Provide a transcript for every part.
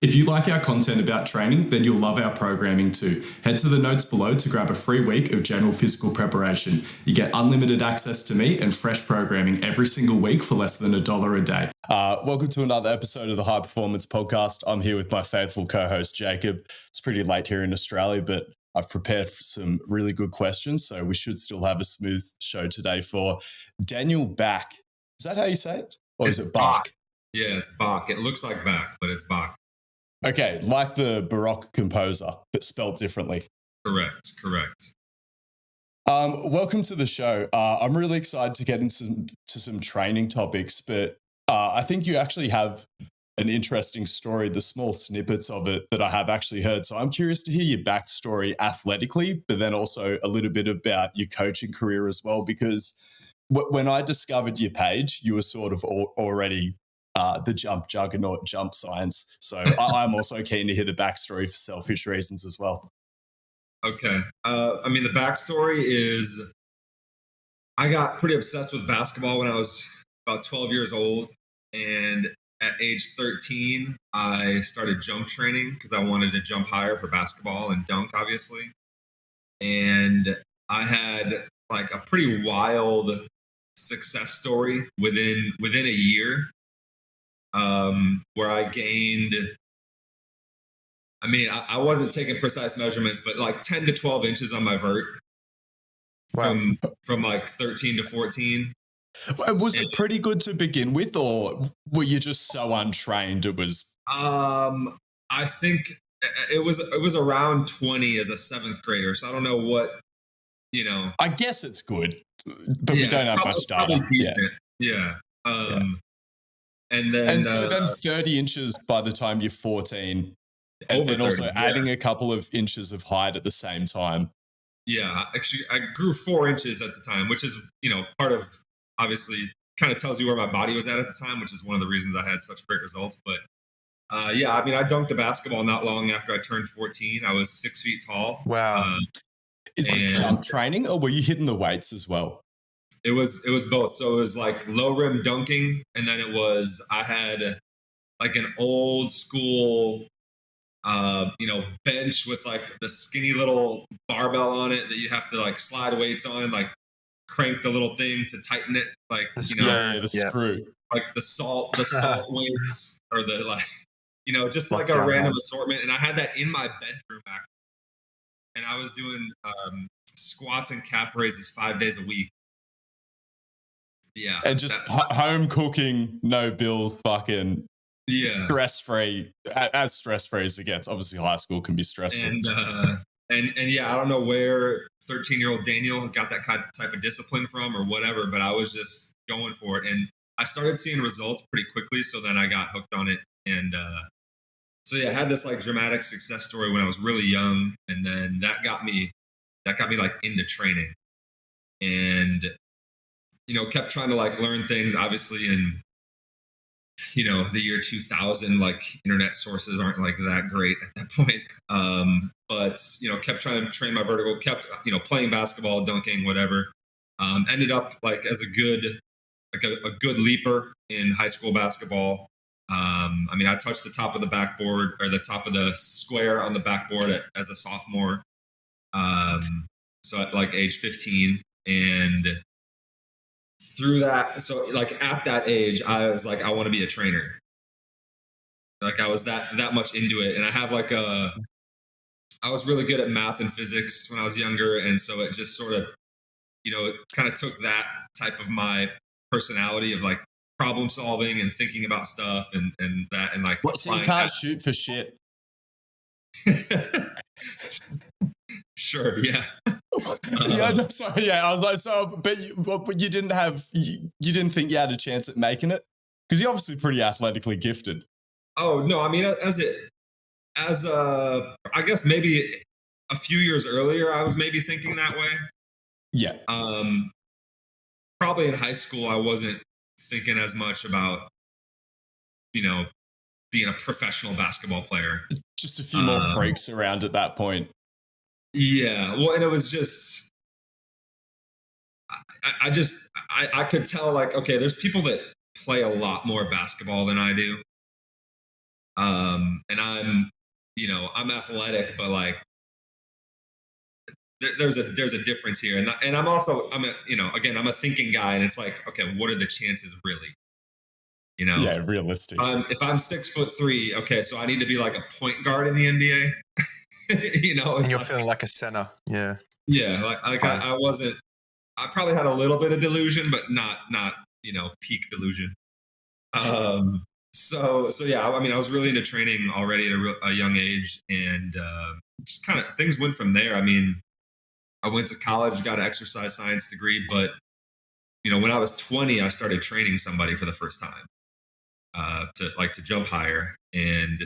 If you like our content about training, then you'll love our programming too. Head to the notes below to grab a free week of general physical preparation. You get unlimited access to me and fresh programming every single week for less than $1 a day. Welcome to another episode of the Hyperformance podcast. I'm here with my faithful co-host, Jacob. It's pretty late here in Australia, but I've prepared for some really good questions, so we should still have a smooth show today for Daniel Bach. Is that how you say it? Or is it Bach? Yeah, it's Bach. It looks like Bach, but it's Bach. Okay, like the Baroque composer, but spelled differently. Correct. Welcome to the show. I'm really excited to get into some training topics, but I think you actually have an interesting story, the small snippets of it that I have actually heard. So I'm curious to hear your backstory athletically, but then also a little bit about your coaching career as well, because when I discovered your page, you were sort of already the Jump Juggernaut, Jump Science. So I'm also keen to hear the backstory for selfish reasons as well. Okay. The backstory is I got pretty obsessed with basketball when I was about 12 years old. And at age 13, I started jump training because I wanted to jump higher for basketball and dunk, obviously. And I had like a pretty wild success story within a year. Where I gained, I wasn't taking precise measurements, but like 10 to 12 inches on my vert from like 13 to 14. Was it pretty good to begin with, or were you just so untrained it was? I think it was around 20 as a 7th grader. So I don't know what, I guess it's good, but we don't have much data. Probably decent. Yeah. And then 30 inches by the time you're 14, and then also adding a couple of inches of height at the same time. Yeah, actually, I grew 4 inches at the time, which is, part of, obviously, kind of tells you where my body was at the time, which is one of the reasons I had such great results. But I dunked a basketball not long after I turned 14. I was 6 feet tall. Wow. Is this jump training, or were you hitting the weights as well? It was both. So it was like low rim dunking, and then I had like an old school, bench with like the skinny little barbell on it that you have to like slide weights on, like crank the little thing to tighten it, like the screw, like the salt weights, or the just like a random assortment. And I had that in my bedroom actually, and I was doing squats and calf raises 5 days a week. Yeah. And just home cooking, no bills, fucking stress-free, as stress-free as it gets. Obviously, high school can be stressful. And I don't know where 13-year-old Daniel got that type of discipline from or whatever, but I was just going for it. And I started seeing results pretty quickly, so then I got hooked on it. And I had this like dramatic success story when I was really young, and then that got me like into training. And kept trying to like learn things, obviously in, the year 2000, like internet sources aren't like that great at that point. But kept trying to train my vertical, kept, playing basketball, dunking, whatever. Ended up like as a good leaper in high school basketball. I touched the top of the backboard, or the top of the square on the backboard as a sophomore. So at like age 15, and through that, so like at that age, I was like, I want to be a trainer. Like I was that much into it. And I have like I was really good at math and physics when I was younger. And so it just sort of, it kind of took that type of my personality of like problem solving and thinking about stuff and that, and like, so you can't shoot for shit. Sure. Yeah. I was like, but you didn't think you had a chance at making it, because you're obviously pretty athletically gifted. Oh no, I guess maybe a few years earlier, I was maybe thinking that way. Yeah. Probably in high school, I wasn't thinking as much about, being a professional basketball player. Just a few more freaks around at that point. Yeah. Well, and it was just, I could tell like, okay, there's people that play a lot more basketball than I do. And I'm athletic, but like there's a difference here. And I'm a thinking guy, and it's like, okay, what are the chances really? Yeah, realistic. If I'm 6'3", okay, so I need to be like a point guard in the NBA. And you're feeling like a center. Yeah. Yeah. Like I wasn't, I probably had a little bit of delusion, but not, peak delusion. So yeah, I mean, I was really into training already at a young age, and just kind of things went from there. I mean, I went to college, got an exercise science degree, but when I was 20, I started training somebody for the first time to jump higher, and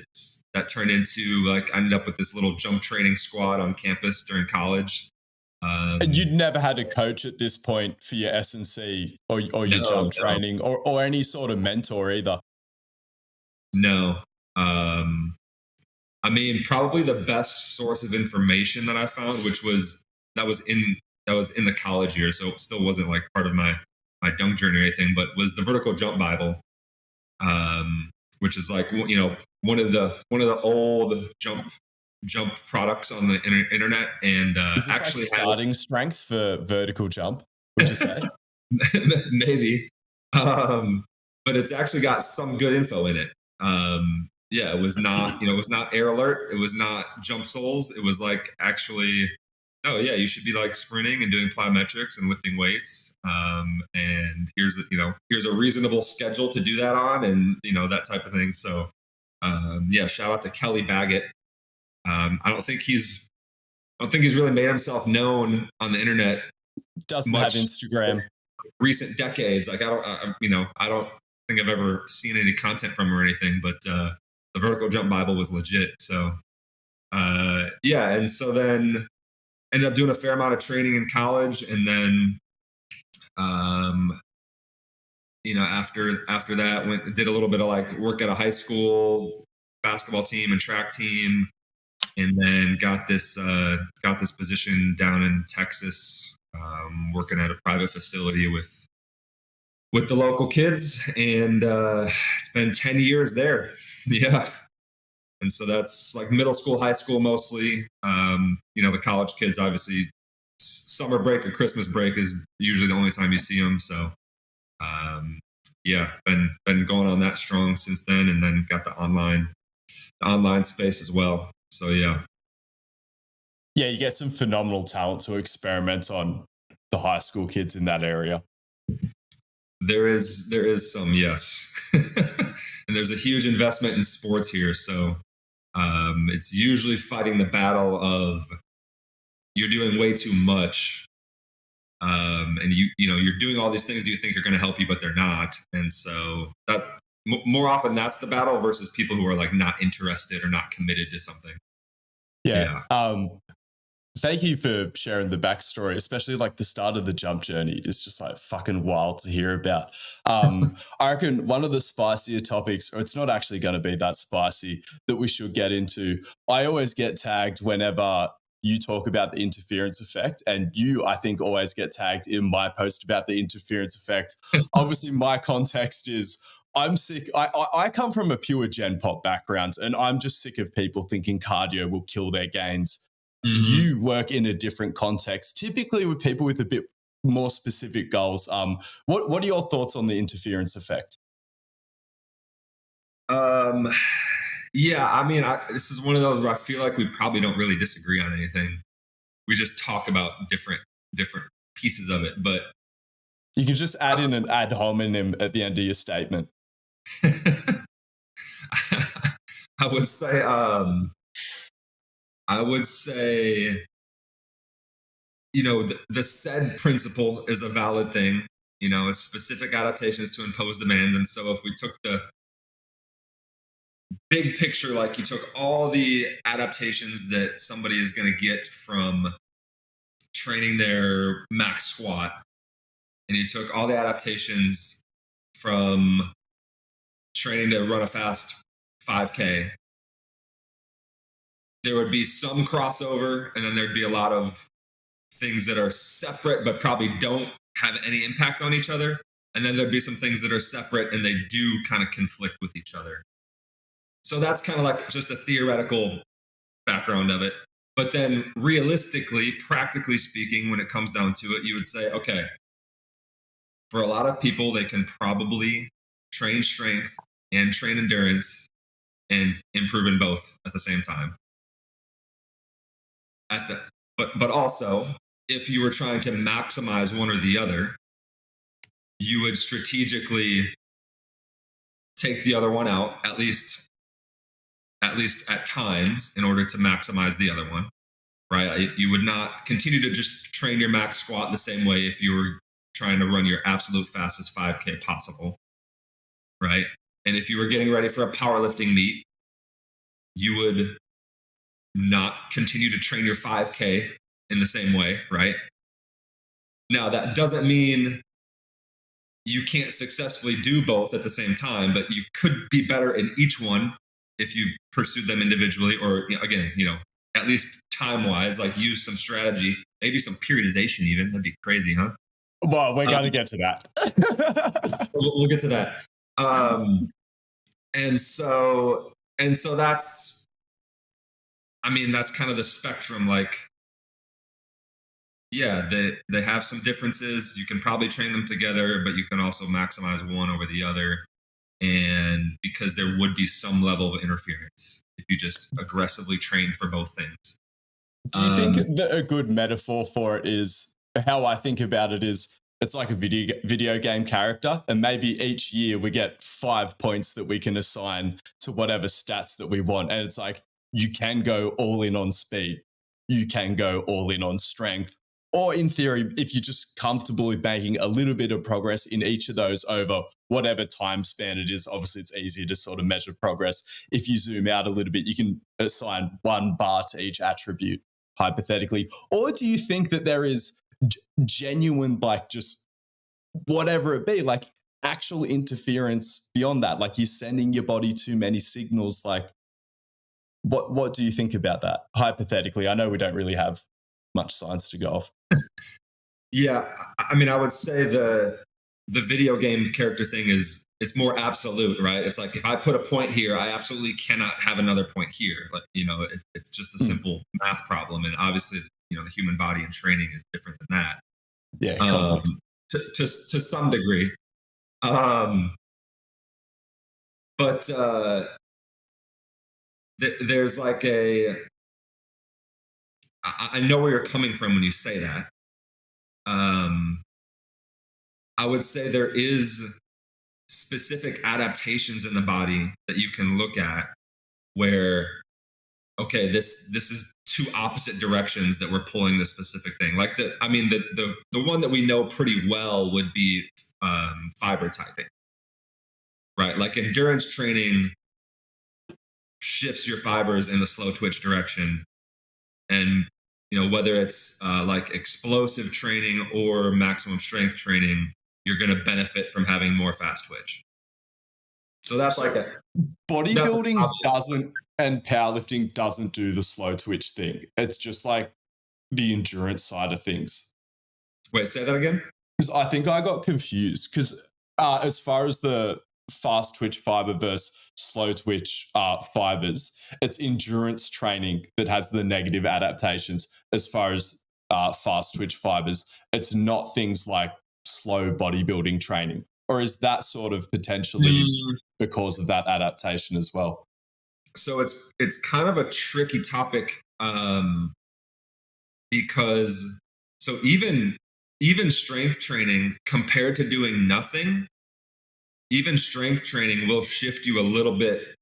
that turned into I ended up with this little jump training squad on campus during college. And you'd never had a coach at this point for your S&C or your jump training or any sort of mentor either? No. I mean, probably the best source of information that I found, that was in the college years, so it still wasn't like part of my dunk journey or anything, but was the Vertical Jump Bible, which is like one of the old jump products on the internet, and is this actually like starting strength for vertical jump, would you say? Maybe, but it's actually got some good info in it. Yeah, it was not it was not Air Alert, it was not jump soles, it was like actually, oh yeah, you should be like sprinting and doing plyometrics and lifting weights, and here's a reasonable schedule to do that on, and that type of thing. So yeah, shout out to Kelly Baggett. I don't think he's really made himself known on the internet. Doesn't have Instagram. Recent decades, like I don't think I've ever seen any content from him or anything, but the Vertical Jump Bible was legit. So yeah, and so then ended up doing a fair amount of training in college, and then after that did a little bit of work at a high school basketball team and track team, and then got this position down in Texas, working at a private facility with the local kids, and it's been 10 years there. Yeah. And so that's like middle school, high school mostly. The college kids, obviously, summer break or Christmas break is usually the only time you see them. So yeah, been going on that strong since then, and then got the online space as well. So yeah, you get some phenomenal talent to experiment on the high school kids in that area. There is some, yes. And there's a huge investment in sports here, so it's usually fighting the battle of you're doing way too much, and you're doing all these things that you think are going to help you, but they're not. And so that more often that's the battle versus people who are like not interested or not committed to something. Yeah. Thank you for sharing the backstory, especially like the start of the jump journey is just like fucking wild to hear about. I reckon one of the spicier topics, or it's not actually going to be that spicy, that we should get into. I always get tagged whenever you talk about the interference effect, and you, I think, always get tagged in my post about the interference effect. Obviously, my context is I'm sick. I come from a pure gen pop background, and I'm just sick of people thinking cardio will kill their gains. Mm-hmm. You work in a different context, typically with people with a bit more specific goals. What are your thoughts on the interference effect? Yeah, I mean, this is one of those where I feel like we probably don't really disagree on anything. We just talk about different pieces of it. But you can just add in an ad hominem at the end of your statement. I would say, the SZN principle is a valid thing. It's specific adaptations to impose demands. And so if we took the big picture, like you took all the adaptations that somebody is going to get from training their max squat, and you took all the adaptations from training to run a fast 5K, there would be some crossover, and then there'd be a lot of things that are separate but probably don't have any impact on each other. And then there'd be some things that are separate and they do kind of conflict with each other. So that's kind of like just a theoretical background of it. But then realistically, practically speaking, when it comes down to it, you would say, okay, for a lot of people, they can probably train strength and train endurance and improve in both at the same time. But also, if you were trying to maximize one or the other, you would strategically take the other one out, at least at times, in order to maximize the other one, right? You would not continue to just train your max squat the same way if you were trying to run your absolute fastest 5K possible, right? And if you were getting ready for a powerlifting meet, you would not continue to train your 5K in the same way, right? Now, that doesn't mean you can't successfully do both at the same time, but you could be better in each one if you pursued them individually, or again, at least time-wise, like use some strategy, maybe some periodization even. That'd be crazy, huh? Well, we're going to get to that. We'll get to that. And so that's kind of the spectrum. Like, yeah, they have some differences. You can probably train them together, but you can also maximize one over the other. And because there would be some level of interference if you just aggressively train for both things. Do you think that a good metaphor for it is, how I think about it is, it's like a video game character, and maybe each year we get 5 points that we can assign to whatever stats that we want. And it's like, you can go all in on speed, you can go all in on strength, or in theory, if you're just comfortable making a little bit of progress in each of those over whatever time span it is, obviously it's easier to sort of measure progress. If you zoom out a little bit, you can assign 1 bar to each attribute, hypothetically. Or do you think that there is genuine, like, just whatever it be, like actual interference beyond that? Like, you're sending your body too many signals. Like, what do you think about that, hypothetically? I know we don't really have much science to go off. Yeah, I mean, I would say the video game character thing is, it's more absolute, right? It's like, if I put a point here, I absolutely cannot have another point here. Like, it's just a simple math problem. And obviously, the human body and training is different than that. Yeah, to some degree. But there's like I know where you're coming from when you say that. I would say there is specific adaptations in the body that you can look at where, okay, this is 2 opposite directions that we're pulling this specific thing. Like the one that we know pretty well would be fiber typing, right? Like, endurance training shifts your fibers in the slow twitch direction. And whether it's like explosive training or maximum strength training, you're going to benefit from having more fast twitch. So that's like bodybuilding doesn't, and powerlifting doesn't do the slow twitch thing. It's just like the endurance side of things. Wait, say that again? Because I think I got confused. Because as far as the fast twitch fiber versus slow twitch fibers, it's endurance training that has the negative adaptations. As far as fast twitch fibers, it's not things like slow bodybuilding training. Or is that sort of potentially because of that adaptation as well? So it's kind of a tricky topic, because so even strength training compared to doing nothing, even strength training will shift you a little bit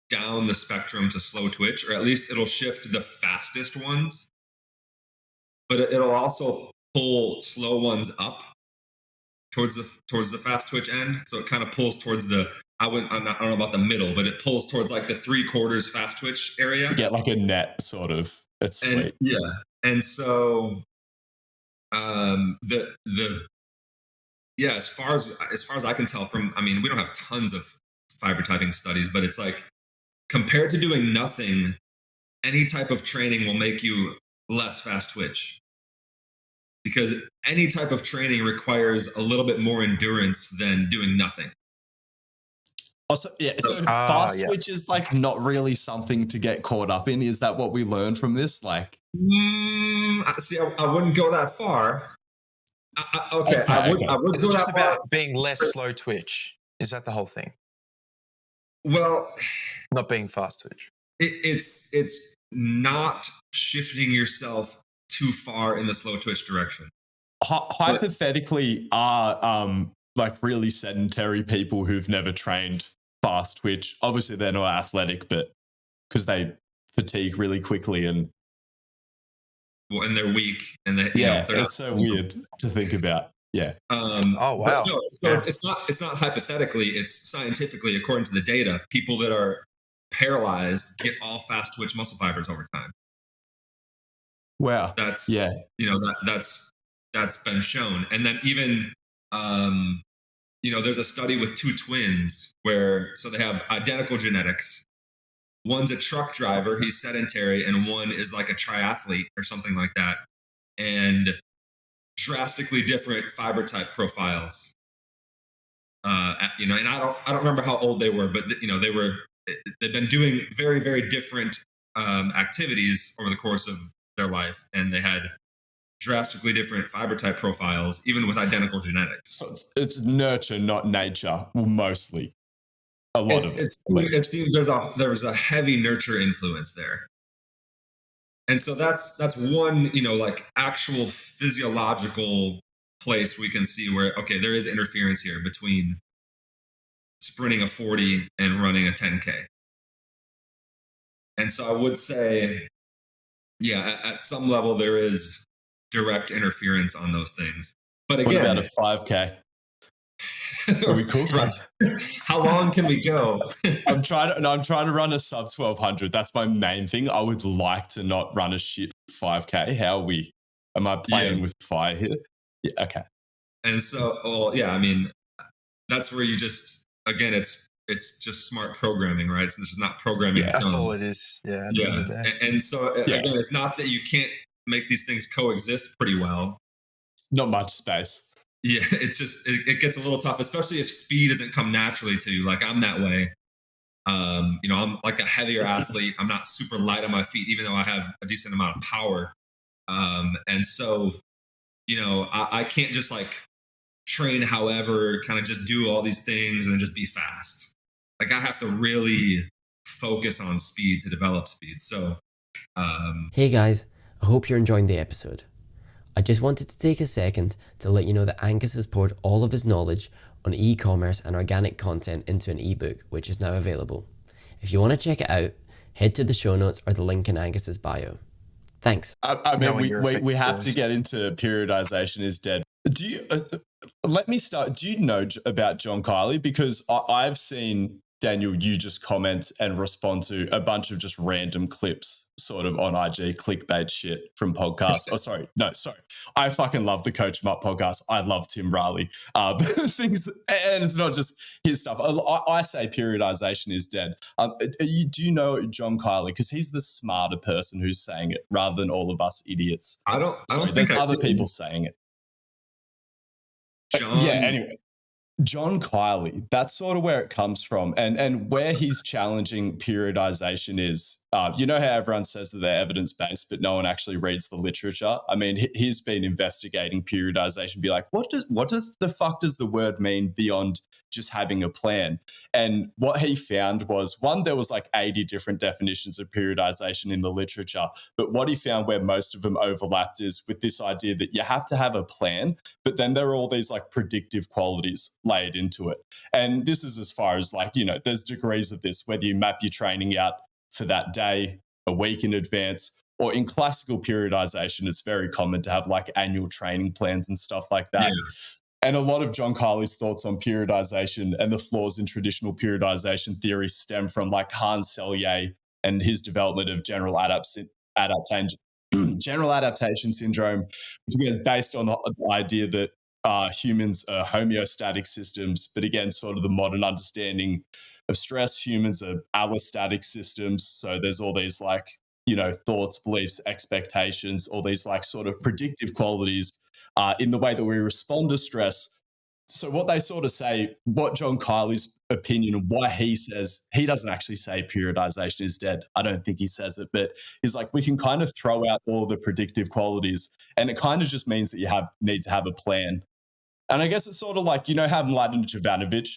down the spectrum to slow twitch, or at least it'll shift the fastest ones, but it'll also pull slow ones up towards the fast twitch end. So it kind of pulls towards I don't know about the middle, but it pulls towards like the 3/4 fast twitch area. You get like a net sort of. It's sweet. Yeah. And so as far as I can tell from, we don't have tons of fiber typing studies, but it's like, compared to doing nothing, any type of training will make you less fast twitch, because any type of training requires a little bit more endurance than doing nothing. Also, yeah, so fast twitch is like not really something to get caught up in. Is that what we learned from this? Like, see, I wouldn't go that far. Okay, I would Is go it just that about far. being less slow twitch? Is that the whole thing? Well, not being fast twitch. It's not shifting yourself too far in the slow twitch direction. Hypothetically, are like really sedentary people who've never trained fast twitch. Obviously, they're not athletic, but because they fatigue really quickly and they're weak, and they it's so weird to think about. Yeah. Oh wow. It's not hypothetically. It's scientifically, according to the data. People that are paralyzed get all fast twitch muscle fibers over time. Wow. That's that's been shown. And then even there's a study with two twins where they have identical genetics. One's a truck driver, he's sedentary, and one is like a triathlete or something like that. And drastically different fiber type profiles. And I don't remember how old they were, but they've been doing very, very different activities over the course of their life, and they had drastically different fiber type profiles, even with identical genetics. So it's nurture, not nature, mostly. A lot of it. It seems there was a heavy nurture influence there. And so that's one, like actual physiological place we can see where, okay, there is interference here between sprinting a 40 and running a 10K. And so I would say, yeah, at some level there is direct interference on those things. But again, what about a 5K? Are we cool? How long can we go? I'm trying to run a sub 1200. That's my main thing. I would like to not run a shit 5K. Am I playing with fire here? Yeah, okay. And so, I mean, that's where you just, again, it's just smart programming, right? So this is not programming. Yeah, that's all it is. Yeah. And so again, it's not that you can't make these things coexist pretty well. Not much space. Yeah, it's just it gets a little tough, especially if speed doesn't come naturally to you. Like I'm that way. I'm like a heavier athlete. I'm not super light on my feet, even though I have a decent amount of power. And so, I can't just like train however, kind of just do all these things and then just be fast. Like I have to really focus on speed to develop speed. So, hey guys, I hope you're enjoying the episode. I just wanted to take a second to let you know that Angus has poured all of his knowledge on e-commerce and organic content into an ebook, which is now available. If you want to check it out, head to the show notes or the link in Angus's bio. Thanks. I mean, we have to get into periodization is dead. Let me start. Do you know about John Kiley? Because I've seen, Daniel, you just comment and respond to a bunch of just random clips sort of on IG, clickbait shit from podcasts. I fucking love the Coach Him Up podcast. I love Tim Riley. Things, and it's not just his stuff. I say periodization is dead. Do you know John Kiley? Because he's the smarter person who's saying it rather than all of us idiots. I don't think there's other people saying it. John. Yeah, anyway. John Kiley, that's sort of where it comes from. And where he's challenging periodization is, you know how everyone says that they're evidence-based, but no one actually reads the literature? I mean, he's been investigating periodization, be like, what the fuck does the word mean beyond just having a plan? And what he found was, one, there was like 80 different definitions of periodization in the literature, but what he found where most of them overlapped is with this idea that you have to have a plan, but then there are all these like predictive qualities laid into it. And this is as far as like, there's degrees of this, whether you map your training out for that day, a week in advance, or in classical periodization, it's very common to have like annual training plans and stuff like that. Yeah. And a lot of John Kiley's thoughts on periodization and the flaws in traditional periodization theory stem from like Hans Selye and his development of general adaptation syndrome, which again based on the idea that humans are homeostatic systems, but again, sort of the modern understanding of stress, humans are allostatic systems. So there's all these like, thoughts, beliefs, expectations, all these like sort of predictive qualities in the way that we respond to stress. So what they sort of say, what John Kiley's opinion and why he says, he doesn't actually say periodization is dead. I don't think he says it, but he's like, we can kind of throw out all the predictive qualities, and it kind of just means that you need to have a plan. And I guess it's sort of like, how Mladen Jovanovic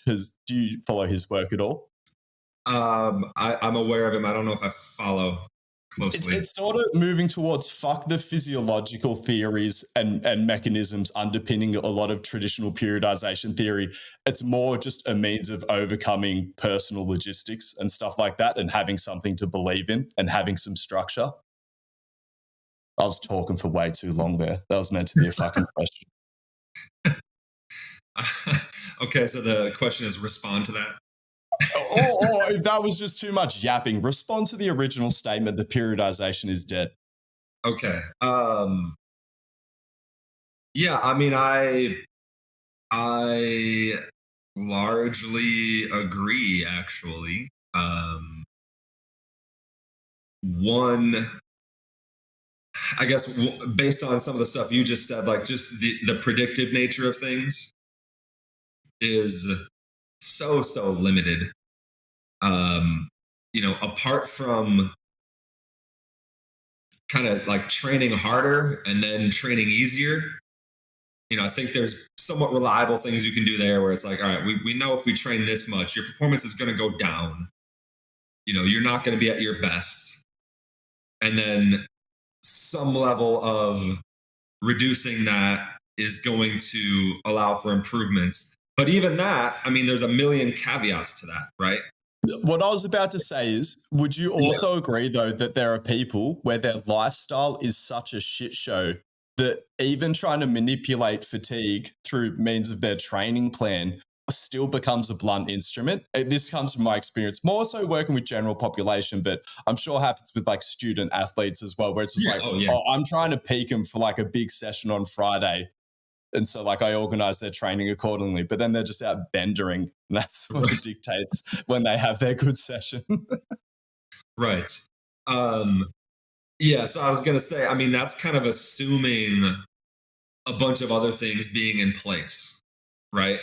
do you follow his work at all? I'm aware of him. I don't know if I follow closely. It's sort of moving towards fuck the physiological theories and mechanisms underpinning a lot of traditional periodization theory. It's more just a means of overcoming personal logistics and stuff like that, and having something to believe in and having some structure. I was talking for way too long there. That was meant to be a fucking question. Okay, so the question is respond to that. Or if that was just too much yapping, respond to the original statement that periodization is dead. Okay. Yeah, I mean, I largely agree, actually. I guess based on some of the stuff you just said, like just the predictive nature of things is so limited. Apart from kind of like training harder and then training easier, I think there's somewhat reliable things you can do there where it's like, all right, we know if we train this much, your performance is going to go down. You're not going to be at your best. And then some level of reducing that is going to allow for improvements. But even that, I mean, there's a million caveats to that, right? What I was about to say is, would you also agree, though, that there are people where their lifestyle is such a shit show that even trying to manipulate fatigue through means of their training plan still becomes a blunt instrument? This comes from my experience, more so working with general population, but I'm sure it happens with like student athletes as well, where it's just I'm trying to peak them for like a big session on Friday. And so like I organize their training accordingly, but then they're just out bendering, and that's what dictates when they have their good session. Right. Yeah. So I was going to say, I mean, that's kind of assuming a bunch of other things being in place, right?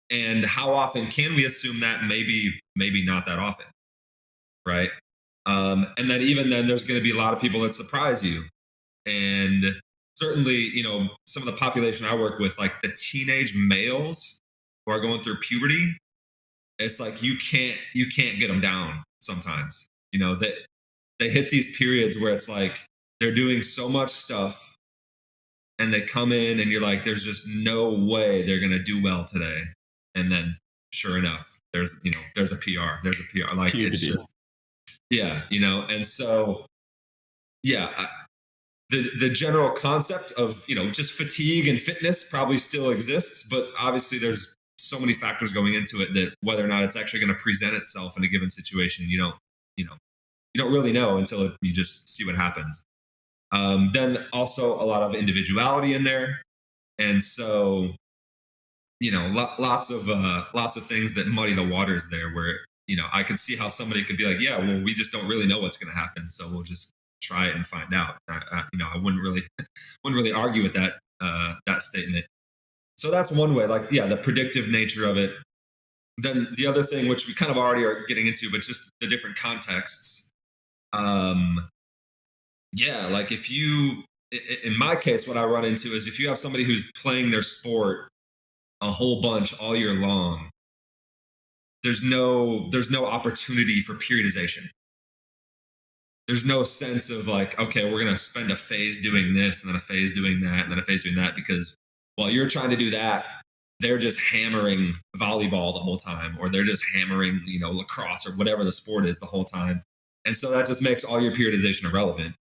And how often can we assume that? Maybe not that often, right? And then even then, there's going to be a lot of people that surprise you. And certainly, some of the population I work with, like the teenage males who are going through puberty, it's like you can't get them down sometimes. That they hit these periods where it's like they're doing so much stuff and they come in and you're like, there's just no way they're going to do well today. And then sure enough, there's a PR. There's a PR. Like puberty. It's just, and so, the general concept of, just fatigue and fitness probably still exists, but obviously there's so many factors going into it that whether or not it's actually going to present itself in a given situation, you don't really know until you just see what happens. Then also a lot of individuality in there. And so, lots of things that muddy the waters there where, I could see how somebody could be like, yeah, well, we just don't really know what's going to happen. So we'll just try it and find out. I wouldn't really argue with that statement. So that's one way, like, the predictive nature of it. Then the other thing, which we kind of already are getting into, but just the different contexts. Like if you, in my case, what I run into is if you have somebody who's playing their sport a whole bunch all year long, there's no opportunity for periodization. There's no sense of like, okay, we're going to spend a phase doing this and then a phase doing that and then a phase doing that, because while you're trying to do that, they're just hammering volleyball the whole time, or they're just hammering, lacrosse or whatever the sport is the whole time. And so that just makes all your periodization irrelevant.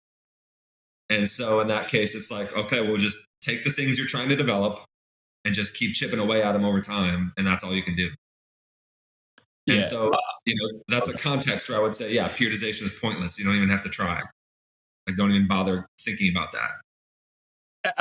And so in that case, it's like, okay, we'll just take the things you're trying to develop and just keep chipping away at them over time. And that's all you can do. Yeah. And so, that's a context where I would say, periodization is pointless. You don't even have to try. Like, don't even bother thinking about that.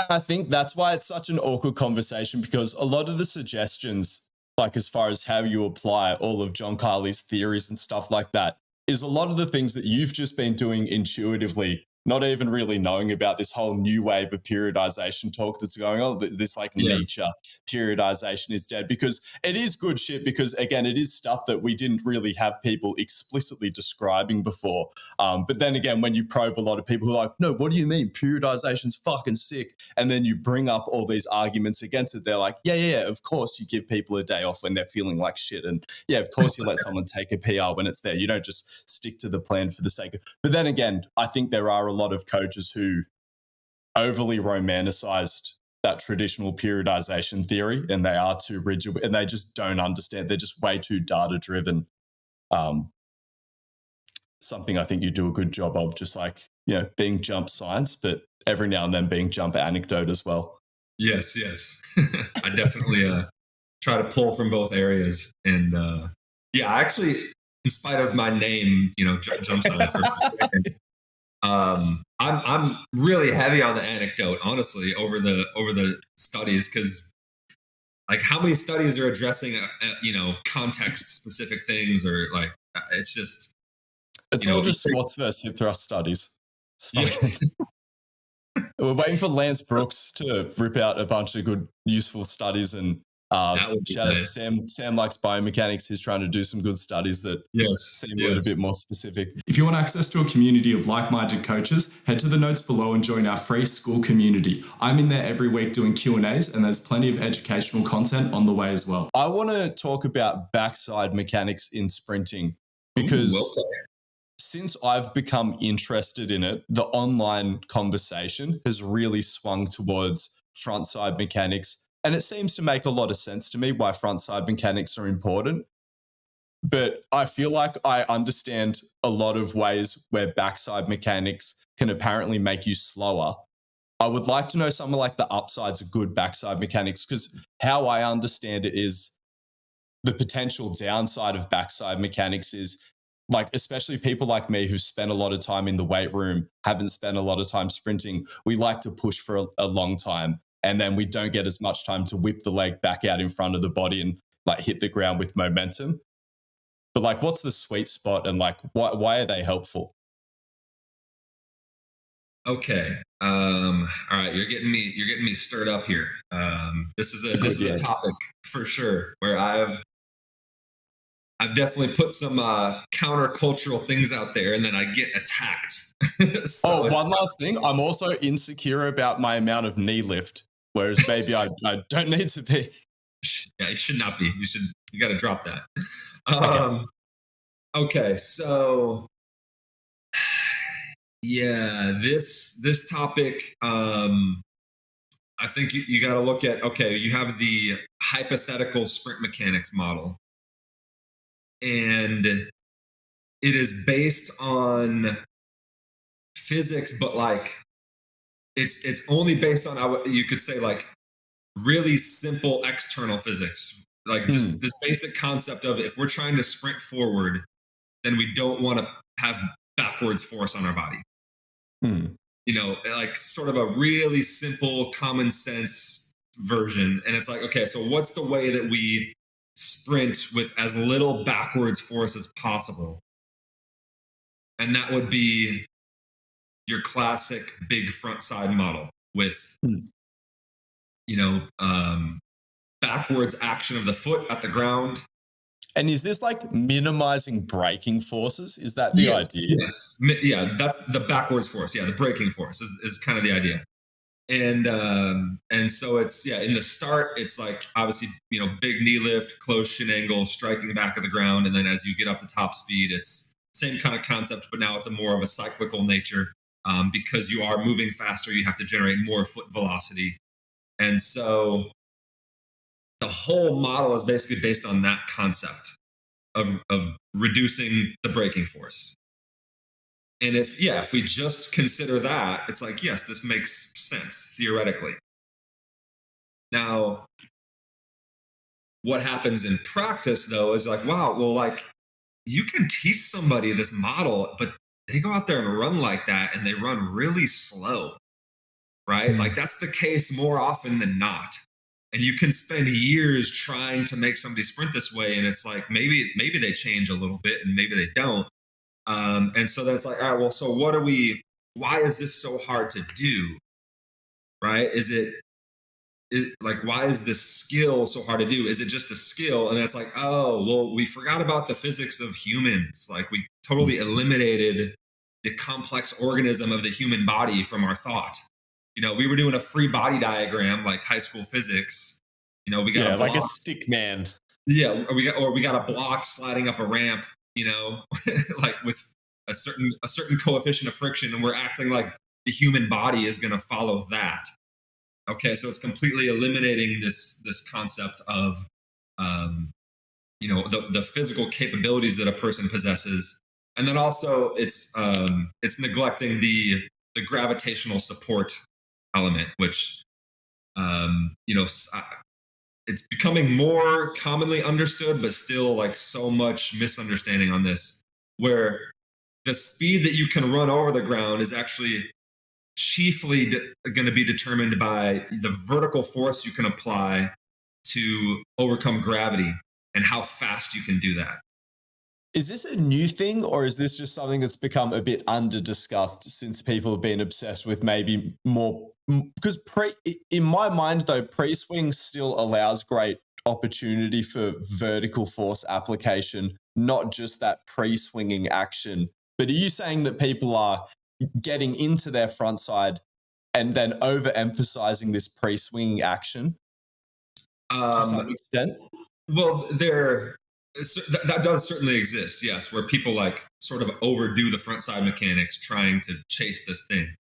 I think that's why it's such an awkward conversation, because a lot of the suggestions, like as far as how you apply all of John Kiley's theories and stuff like that, is a lot of the things that you've just been doing intuitively not even really knowing about this whole new wave of periodization talk that's going on. This like Nietzsche periodization is dead, because it is good shit, because again, it is stuff that we didn't really have people explicitly describing before. But then again, when you probe a lot of people who are like, no, what do you mean? Periodization's fucking sick. And then you bring up all these arguments against it. They're like, yeah, of course you give people a day off when they're feeling like shit. And yeah, of course you let someone take a PR when it's there. You don't just stick to the plan for the sake of. But then again, I think there are a lot of coaches who overly romanticized that traditional periodization theory, and they are too rigid, and they just don't understand. They're just way too data driven. Something I think you do a good job of, just like, being jump science, but every now and then being jump anecdote as well. Yes. I definitely try to pull from both areas. And actually, in spite of my name, jump science, I'm really heavy on the anecdote, honestly, over the studies, because like how many studies are addressing context specific things, or like it's just all just squats versus hip thrust studies. We're waiting for Lance Brooks to rip out a bunch of good useful studies, and shout out to Sam. Sam likes biomechanics. He's trying to do some good studies that seem a little bit more specific. If you want access to a community of like-minded coaches, head to the notes below and join our free school community. I'm in there every week doing Q&As, and there's plenty of educational content on the way as well. I want to talk about backside mechanics in sprinting, because since I've become interested in it, the online conversation has really swung towards frontside mechanics. And it seems to make a lot of sense to me why frontside mechanics are important. But I feel like I understand a lot of ways where backside mechanics can apparently make you slower. I would like to know some of like the upsides of good backside mechanics, because how I understand it is the potential downside of backside mechanics is, like, especially people like me who spend a lot of time in the weight room, haven't spent a lot of time sprinting, we like to push for a long time. And then we don't get as much time to whip the leg back out in front of the body and like hit the ground with momentum. But like, what's the sweet spot, and like, why are they helpful? Okay. All right. You're getting me stirred up here. This is a topic for sure where I've definitely put some countercultural things out there, and then I get attacked. One last thing. I'm also insecure about my amount of knee lift, whereas maybe I don't need to be. Yeah, you should not be. You got to drop that. Okay. So this topic, I think you got to look at, you have the hypothetical sprint mechanics model, and it is based on physics, but like it's only based on, you could say, like really simple external physics, like just this basic concept of, if we're trying to sprint forward, then we don't want to have backwards force on our body. Like sort of a really simple common sense version. And it's like, okay, so what's the way that we sprint with as little backwards force as possible? And that would be your classic big front side model with, backwards action of the foot at the ground. And is this like minimizing braking forces? Is that the idea? Yes. Yeah, that's the backwards force. Yeah, the braking force is kind of the idea. And so it's, in the start, it's like, obviously, big knee lift, close shin angle, striking back of the ground. And then as you get up to top speed, it's same kind of concept, but now it's a more of a cyclical nature. Because you are moving faster, you have to generate more foot velocity. And so the whole model is basically based on that concept of reducing the braking force. And if we just consider that, it's like, yes, this makes sense theoretically. Now, what happens in practice though is like, wow, well, like you can teach somebody this model, but they go out there and run like that, and they run really slow, right? Like that's the case more often than not. And you can spend years trying to make somebody sprint this way, and it's like maybe they change a little bit, and maybe they don't. And so that's like, all right, well, so what are we why is this so hard to do? Right? Like, why is this skill so hard to do? Is it just a skill? And it's like, oh, well, we forgot about the physics of humans. Like, we totally eliminated the complex organism of the human body from our thought. We were doing a free body diagram, like high school physics. We got like a stick man. Yeah, or we got a block sliding up a ramp. Like with a certain coefficient of friction, and we're acting like the human body is going to follow that. Okay, so it's completely eliminating this concept of, the physical capabilities that a person possesses, and then also it's neglecting the gravitational support element, which it's becoming more commonly understood, but still like so much misunderstanding on this, where the speed that you can run over the ground is actually chiefly going to be determined by the vertical force you can apply to overcome gravity and how fast you can do that. Is this a new thing, or is this just something that's become a bit under-discussed since people have been obsessed with maybe more? Because in my mind, though, pre-swing still allows great opportunity for vertical force application, not just that pre-swinging action. But are you saying that people are getting into their front side and then overemphasizing this pre-swinging action to some extent? Well, that does certainly exist, yes, where people like sort of overdo the front side mechanics trying to chase this thing.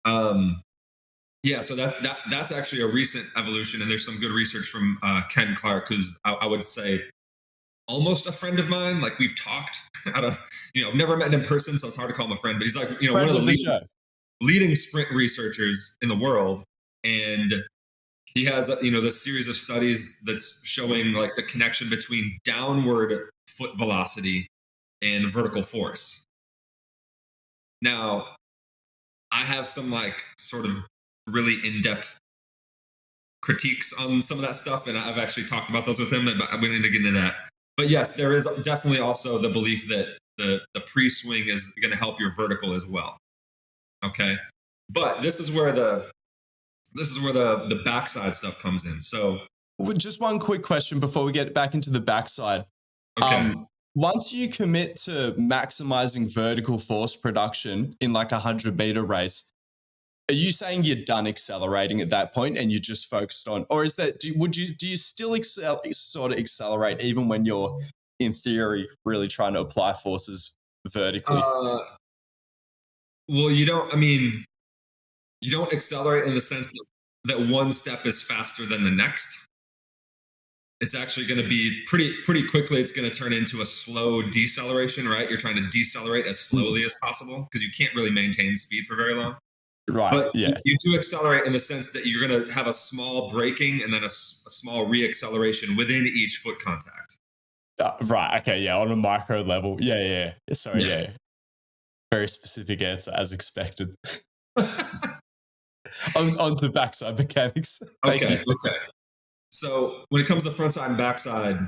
So that's actually a recent evolution, and there's some good research from Ken Clark, who's I would say almost a friend of mine. Like, we've talked. I've never met him in person, so it's hard to call him a friend. But he's like, one of the leading sprint researchers in the world, and he has this series of studies that's showing like the connection between downward foot velocity and vertical force. Now, I have some like sort of really in-depth critiques on some of that stuff, and I've actually talked about those with him, and I'm going to get into that. But yes, there is definitely also the belief that the pre-swing is going to help your vertical as well. Okay, but this is where the backside stuff comes in. So, just one quick question before we get back into the backside. Okay. Once you commit to maximizing vertical force production in like 100-meter race, are you saying you're done accelerating at that point and you're just focused on, or is that, do you still sort of accelerate even when you're in theory really trying to apply forces vertically? Well, you don't accelerate in the sense that one step is faster than the next. It's actually going to be pretty quickly. It's going to turn into a slow deceleration, right? You're trying to decelerate as slowly as possible because you can't really maintain speed for very long. Right. But yeah. You do accelerate in the sense that you're going to have a small braking and then a small reacceleration within each foot contact. Right. Okay. Yeah. On a micro level. Yeah. Sorry. Yeah. Very specific answer as expected. on to backside mechanics. Okay. So when it comes to front side and backside,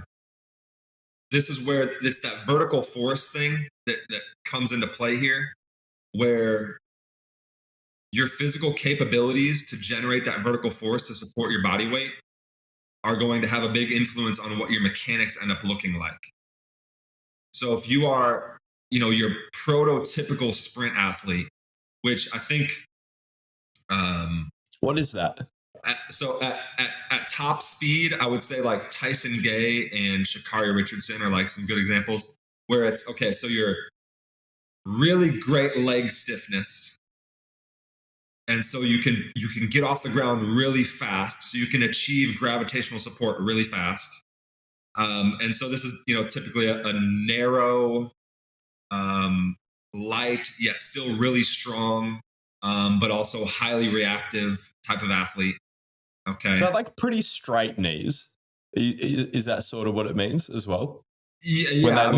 this is where it's that vertical force thing that comes into play here, where your physical capabilities to generate that vertical force to support your body weight are going to have a big influence on what your mechanics end up looking like. So if you are, your prototypical sprint athlete, which I think, what is that? At top speed, I would say like Tyson Gay and Sha'Carri Richardson are like some good examples where it's okay. So you're really great leg stiffness, and so you can get off the ground really fast. So you can achieve gravitational support really fast. And so this is typically a narrow, light yet still really strong, but also highly reactive type of athlete. Okay. So like pretty straight knees. Is that sort of what it means as well? Yeah.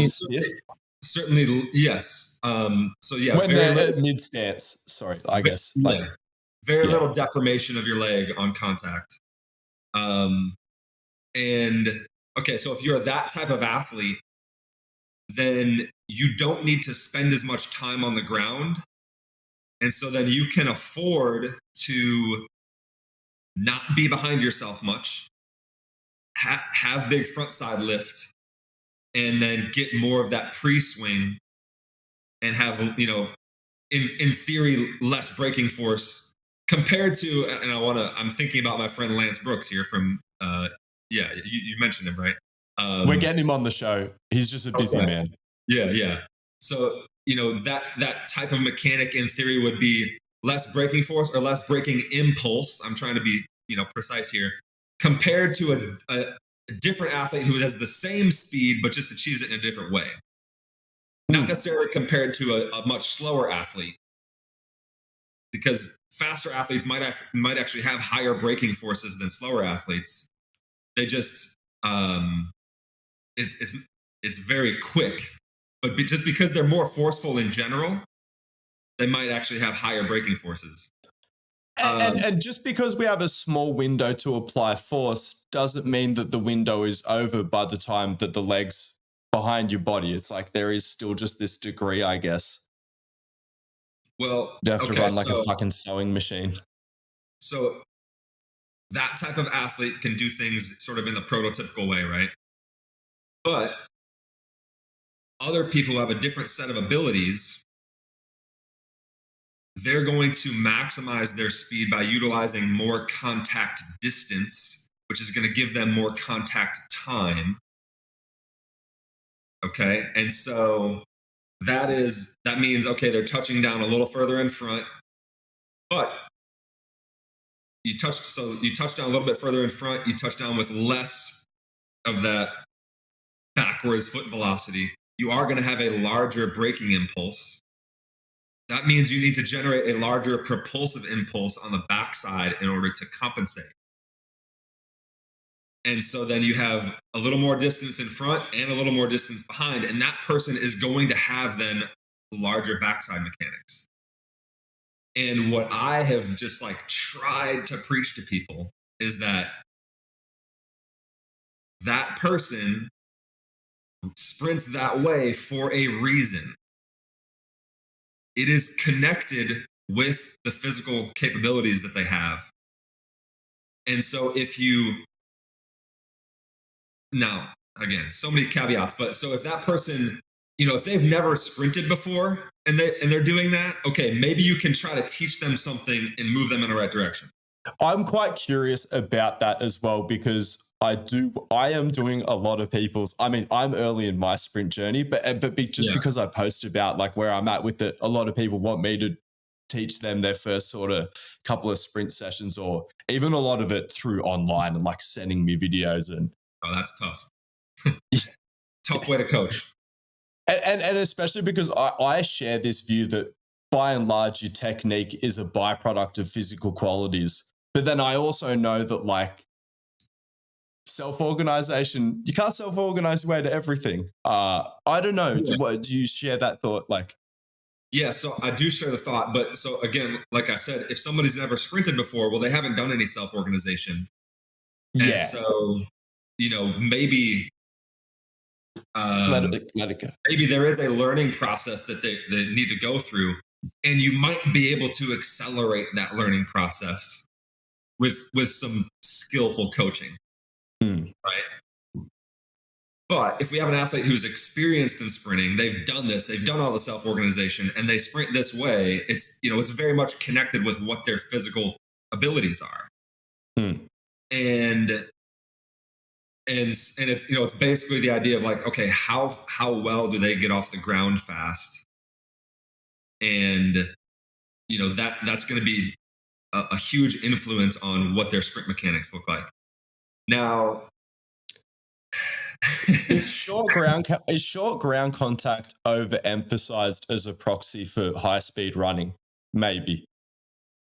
Certainly, yes. So yeah. When they're at mid stance, sorry, I guess. Very little deformation of your leg on contact. And okay, so if you're that type of athlete, then you don't need to spend as much time on the ground And so then you can afford to not be behind yourself much, have big front side lift, and then get more of that pre-swing and have, you know, in theory, less braking force compared to, and I'm thinking about my friend Lance Brooks here from, you mentioned him, right? We're getting him on the show. He's just a busy man. Yeah. So, you know, that type of mechanic in theory would be less braking force or less braking impulse. I'm trying to be, you know, precise here, compared to a different athlete who has the same speed, but just achieves it in a different way. Not necessarily compared to a much slower athlete, because faster athletes might actually have higher braking forces than slower athletes. They just, it's very quick, but just because they're more forceful in general, they might actually have higher braking forces. And just because we have a small window to apply force doesn't mean that the window is over by the time that the leg's behind your body. It's like there is still just this degree, I guess. Well, you have to run like a fucking sewing machine. So that type of athlete can do things sort of in the prototypical way, right? But other people who have a different set of abilities, they're going to maximize their speed by utilizing more contact distance, which is going to give them more contact time. Okay. And so that means, okay, they're touching down a little further in front, but you touch down a little bit further in front, you touch down with less of that backwards foot velocity. You are going to have a larger braking impulse. That means you need to generate a larger propulsive impulse on the backside in order to compensate. And so then you have a little more distance in front and a little more distance behind. And that person is going to have then larger backside mechanics. And what I have just like tried to preach to people is that that person sprints that way for a reason. It is connected with the physical capabilities that they have. And so now, again, so many caveats, but so if that person, you know, if they've never sprinted before and they're doing that, okay, maybe you can try to teach them something and move them in the right direction. I'm quite curious about that as well, because I am doing a lot of people's, I mean, I'm early in my sprint journey, but because I post about like where I'm at with it, a lot of people want me to teach them their first sort of couple of sprint sessions, or even a lot of it through online and like sending me videos. And oh, that's tough. Tough way to coach. And especially because I share this view that by and large, your technique is a byproduct of physical qualities. But then I also know that like self-organization, you can't self-organize your way to everything. I don't know. Yeah. Do you share that thought? Like, yeah, so I do share the thought. But so again, like I said, if somebody's never sprinted before, well, they haven't done any self-organization. And so, you know, maybe let it go. Maybe there is a learning process that they need to go through, and you might be able to accelerate that learning process with some skillful coaching, right? But if we have an athlete who's experienced in sprinting, they've done this, they've done all the self-organization, and they sprint this way, it's, you know, it's very much connected with what their physical abilities are. And it's, you know, it's basically the idea of like, okay, how well do they get off the ground fast? And, you know, that's going to be a huge influence on what their sprint mechanics look like. Now, is short ground contact overemphasized as a proxy for high speed running? Maybe.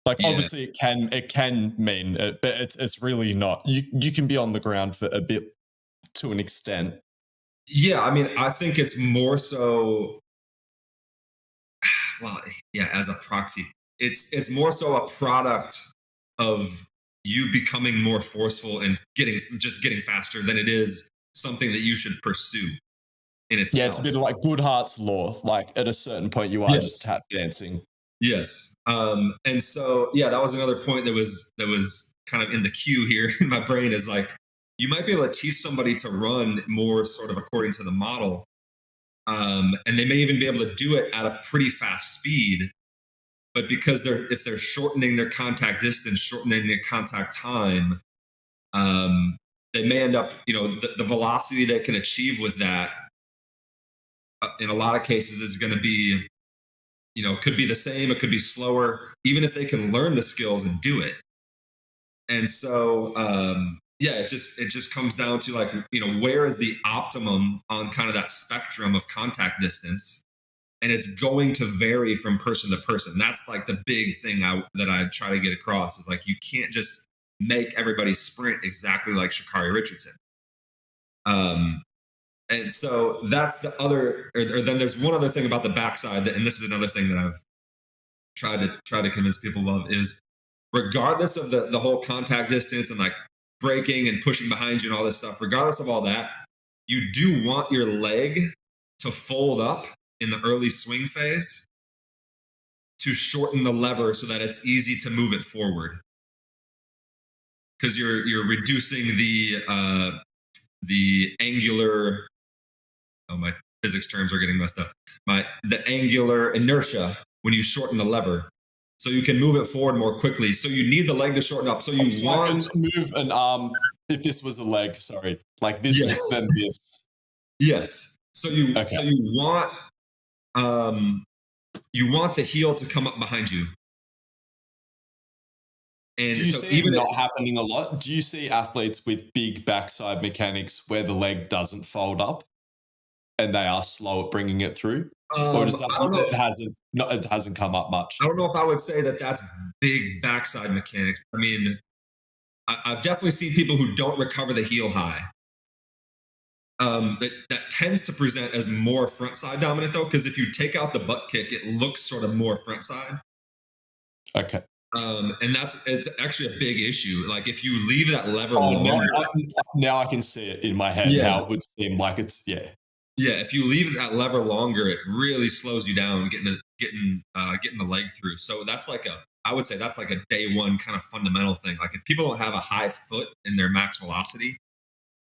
Like, obviously it can mean it, but it's really not. You can be on the ground for a bit to an extent. Yeah, I mean, I think it's more so, well, yeah, as a proxy. It's more so a product of you becoming more forceful and getting faster than it is something that you should pursue in itself. Yeah, it's a bit of like Goodhart's law. Like at a certain point, you are just tap dancing. Yes. And so, yeah, that was another point that was kind of in the queue here in my brain, is like, you might be able to teach somebody to run more sort of according to the model. And they may even be able to do it at a pretty fast speed, but because if they're shortening their contact distance, shortening their contact time, they may end up, the velocity they can achieve with that, in a lot of cases, is going to be, could be the same, it could be slower, even if they can learn the skills and do it. And so, yeah, it just comes down to like, where is the optimum on kind of that spectrum of contact distance? And it's going to vary from person to person. That's like the big thing that I try to get across, is like, you can't just make everybody sprint exactly like Sha'Carri Richardson. And so that's the other, or then there's one other thing about the backside, and this is another thing that I've tried to convince people of, is regardless of the whole contact distance and like braking and pushing behind you and all this stuff, regardless of all that, you do want your leg to fold up in the early swing phase to shorten the lever so that it's easy to move it forward. Because you're reducing the angular, my physics terms are getting messed up. The angular inertia when you shorten the lever, so you can move it forward more quickly. So you need the leg to shorten up. So you want to move an arm. If this was a leg, sorry, like this is then this. Yes. So you want the heel to come up behind you. And do you see it not happening a lot? Do you see athletes with big backside mechanics where the leg doesn't fold up and they are slow at bringing it through? Or does it hasn't come up much? I don't know if I would say that that's big backside mechanics. I mean, I've definitely seen people who don't recover the heel high. That tends to present as more front side dominant, though, because if you take out the butt kick, it looks sort of more front side. Okay. And it's actually a big issue. Like if you leave that lever longer, now I can see it in my head how it would seem like it's Yeah, if you leave that lever longer, it really slows you down getting the leg through. So I would say that's like a day one kind of fundamental thing. Like if people don't have a high foot in their max velocity,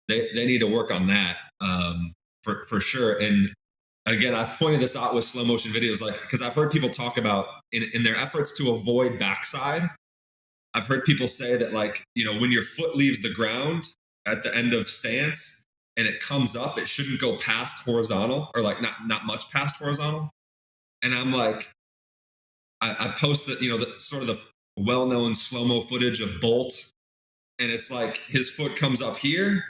they need to work on that for sure. And again, I've pointed this out with slow motion videos, like, because I've heard people talk about in their efforts to avoid backside, I've heard people say that, like, when your foot leaves the ground at the end of stance and it comes up, it shouldn't go past horizontal, or like not much past horizontal. And I'm like, I posted, the sort of the well-known slow-mo footage of Bolt, and it's like his foot comes up here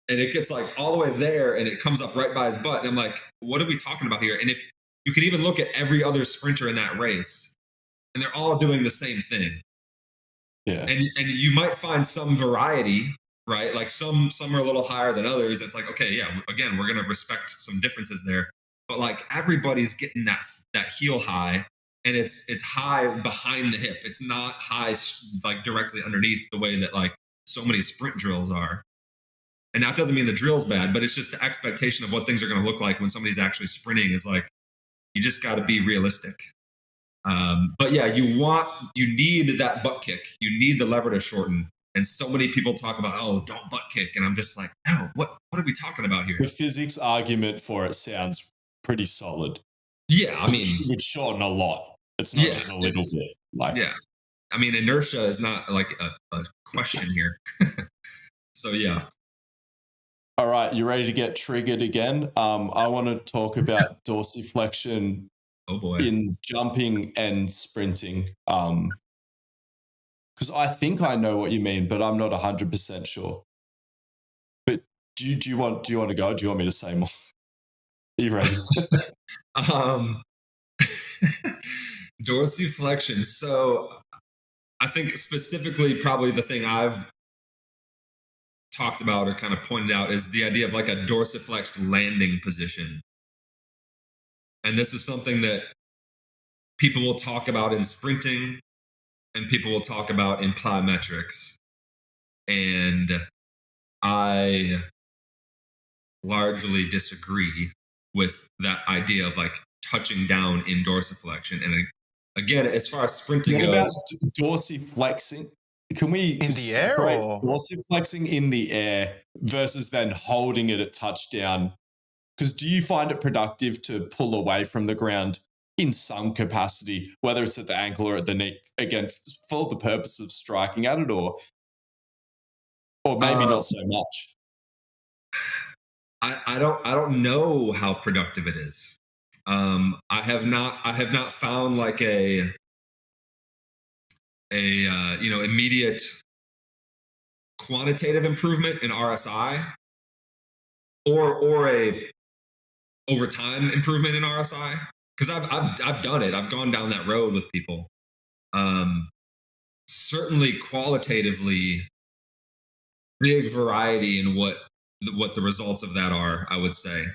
and it gets like all the way there and it comes up right by his butt. And I'm like, what are we talking about here? And if you can even look at every other sprinter in that race, and they're all doing the same thing. Yeah. And you might find some variety, right? Like some are a little higher than others. It's like, okay, yeah, again, we're going to respect some differences there. But like everybody's getting that heel high, and it's high behind the hip. It's not high like directly underneath the way that like so many sprint drills are. And that doesn't mean the drill's bad, but it's just the expectation of what things are going to look like when somebody's actually sprinting is like, you just got to be realistic. But yeah, you need that butt kick. You need the lever to shorten. And so many people talk about, don't butt kick. And I'm just like, no, what are we talking about here? The physics argument for it sounds pretty solid. Yeah, I mean, it would shorten a lot. It's not just a little bit. Like, yeah, I mean, inertia is not like a question here. So yeah. All right, you ready to get triggered again? I want to talk about dorsiflexion in jumping and sprinting. Because I think I know what you mean, but I'm not 100% sure. But do you want to go? Do you want me to say more? Are you ready? Dorsiflexion. So I think specifically probably the thing I've talked about or kind of pointed out is the idea of like a dorsiflexed landing position. And this is something that people will talk about in sprinting and people will talk about in plyometrics. And I largely disagree with that idea of like touching down in dorsiflexion. And again, as far as sprinting What goes, about dorsiflexing? Can we in the air or dorsiflexing in the air versus then holding it at touchdown? Because do you find it productive to pull away from the ground in some capacity, whether it's at the ankle or at the knee, again, for the purpose of striking at it, or maybe not so much? I don't know how productive it is. I have not found like a immediate quantitative improvement in RSI or a over time improvement in RSI, because I've done it. I've gone down that road with people. Certainly qualitatively, big variety in what the results of that are, I would say.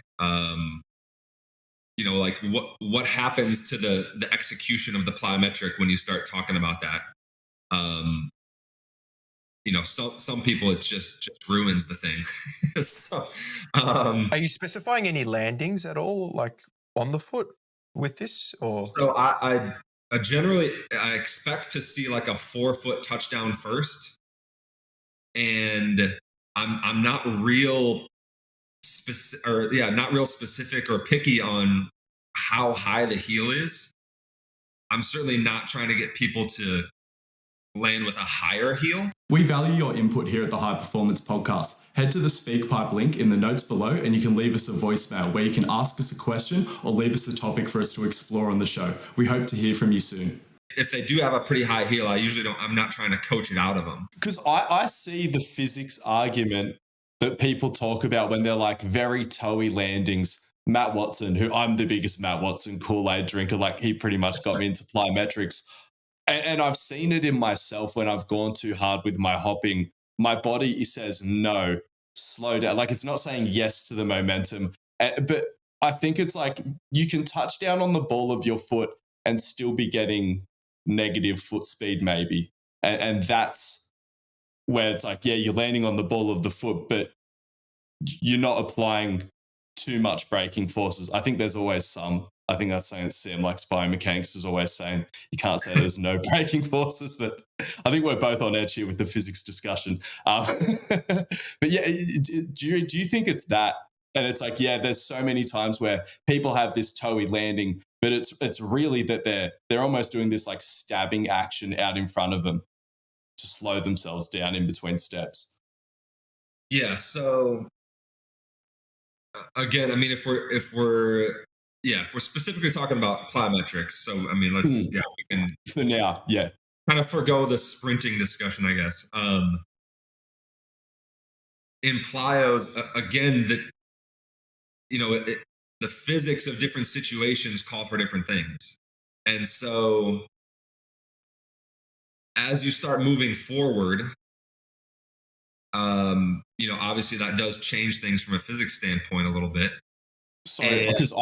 Like what happens to the execution of the plyometric when you start talking about that. Some people, it just ruins the thing. So, are you specifying any landings at all, like on the foot with this? Or so I generally I expect to see like a 4-foot touchdown first, and I'm not real specific or picky on how high the heel is. I'm certainly not trying to get people to land with a higher heel. We value your input here at the High Performance Podcast. Head to the SpeakPipe link in the notes below and you can leave us a voicemail where you can ask us a question or leave us a topic for us to explore on the show. We hope to hear from you soon. If they do have a pretty high heel, I'm not trying to coach it out of them. Because I see the physics argument that people talk about when they're like very toey landings. Matt Watson, who I'm the biggest Matt Watson Kool-Aid drinker, like he pretty much got me into plyometrics. And I've seen it in myself when I've gone too hard with my hopping. My body says, no, slow down. Like it's not saying yes to the momentum. But I think it's like you can touch down on the ball of your foot and still be getting negative foot speed maybe. And that's where it's like, yeah, you're landing on the ball of the foot, but you're not applying too much braking forces. I think there's always some. I think that's something that Sam, like biomechanics, is always saying. You can't say there's no braking forces, but I think we're both on edge here with the physics discussion. But yeah, do you think it's that? And it's like, yeah, there's so many times where people have this toey landing, but it's really that they're almost doing this like stabbing action out in front of them to slow themselves down in between steps. Yeah. So again, I mean, if we're specifically talking about plyometrics, so I mean, we can for now, kind of forgo the sprinting discussion, I guess. In plyos, again, the physics of different situations call for different things, and so as you start moving forward, obviously that does change things from a physics standpoint a little bit. Sorry, because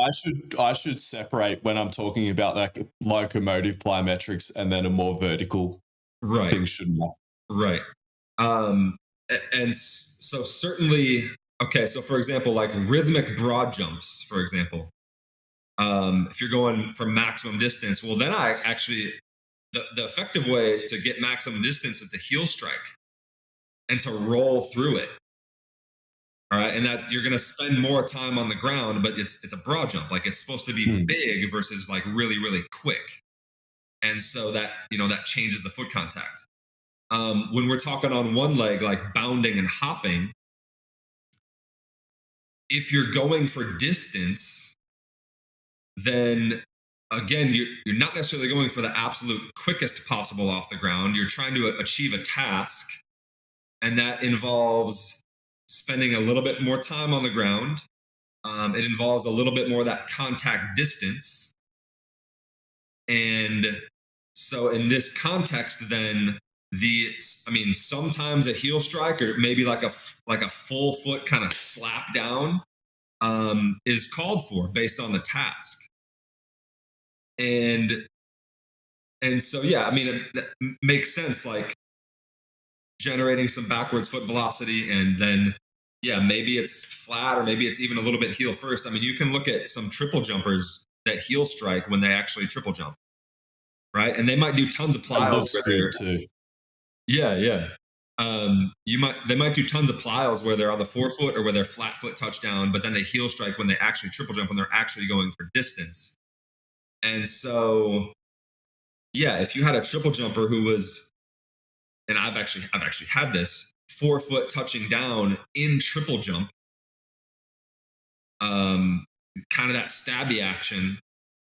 I should separate when I'm talking about like locomotive plyometrics and then a more vertical thing, shouldn't I? Right. And so certainly, okay, so for example, like rhythmic broad jumps, for example, if you're going for maximum distance, well, then the effective way to get maximum distance is to heel strike and to roll through it. All right. And that you're going to spend more time on the ground, but it's a broad jump. Like it's supposed to be big versus like really, really quick. And so that changes the foot contact. When we're talking on one leg, like bounding and hopping, if you're going for distance, then again, you're not necessarily going for the absolute quickest possible off the ground. You're trying to achieve a task, and that involves spending a little bit more time on the ground. It involves a little bit more of that contact distance. And so in this context, then sometimes a heel strike or maybe like a full foot kind of slap down is called for based on the task. And so, yeah, I mean, it makes sense, like generating some backwards foot velocity, and then, yeah, maybe it's flat or maybe it's even a little bit heel first. I mean, you can look at some triple jumpers that heel strike when they actually triple jump, right? And they might do tons of That plyos looks where good they're, too. yeah. They might do tons of plyos where they're on the forefoot or where they're flat foot touchdown, but then they heel strike when they actually triple jump, when they're actually going for distance. And so, yeah, if you had a triple jumper who was, and I've actually had this, forefoot touching down in triple jump, kind of that stabby action.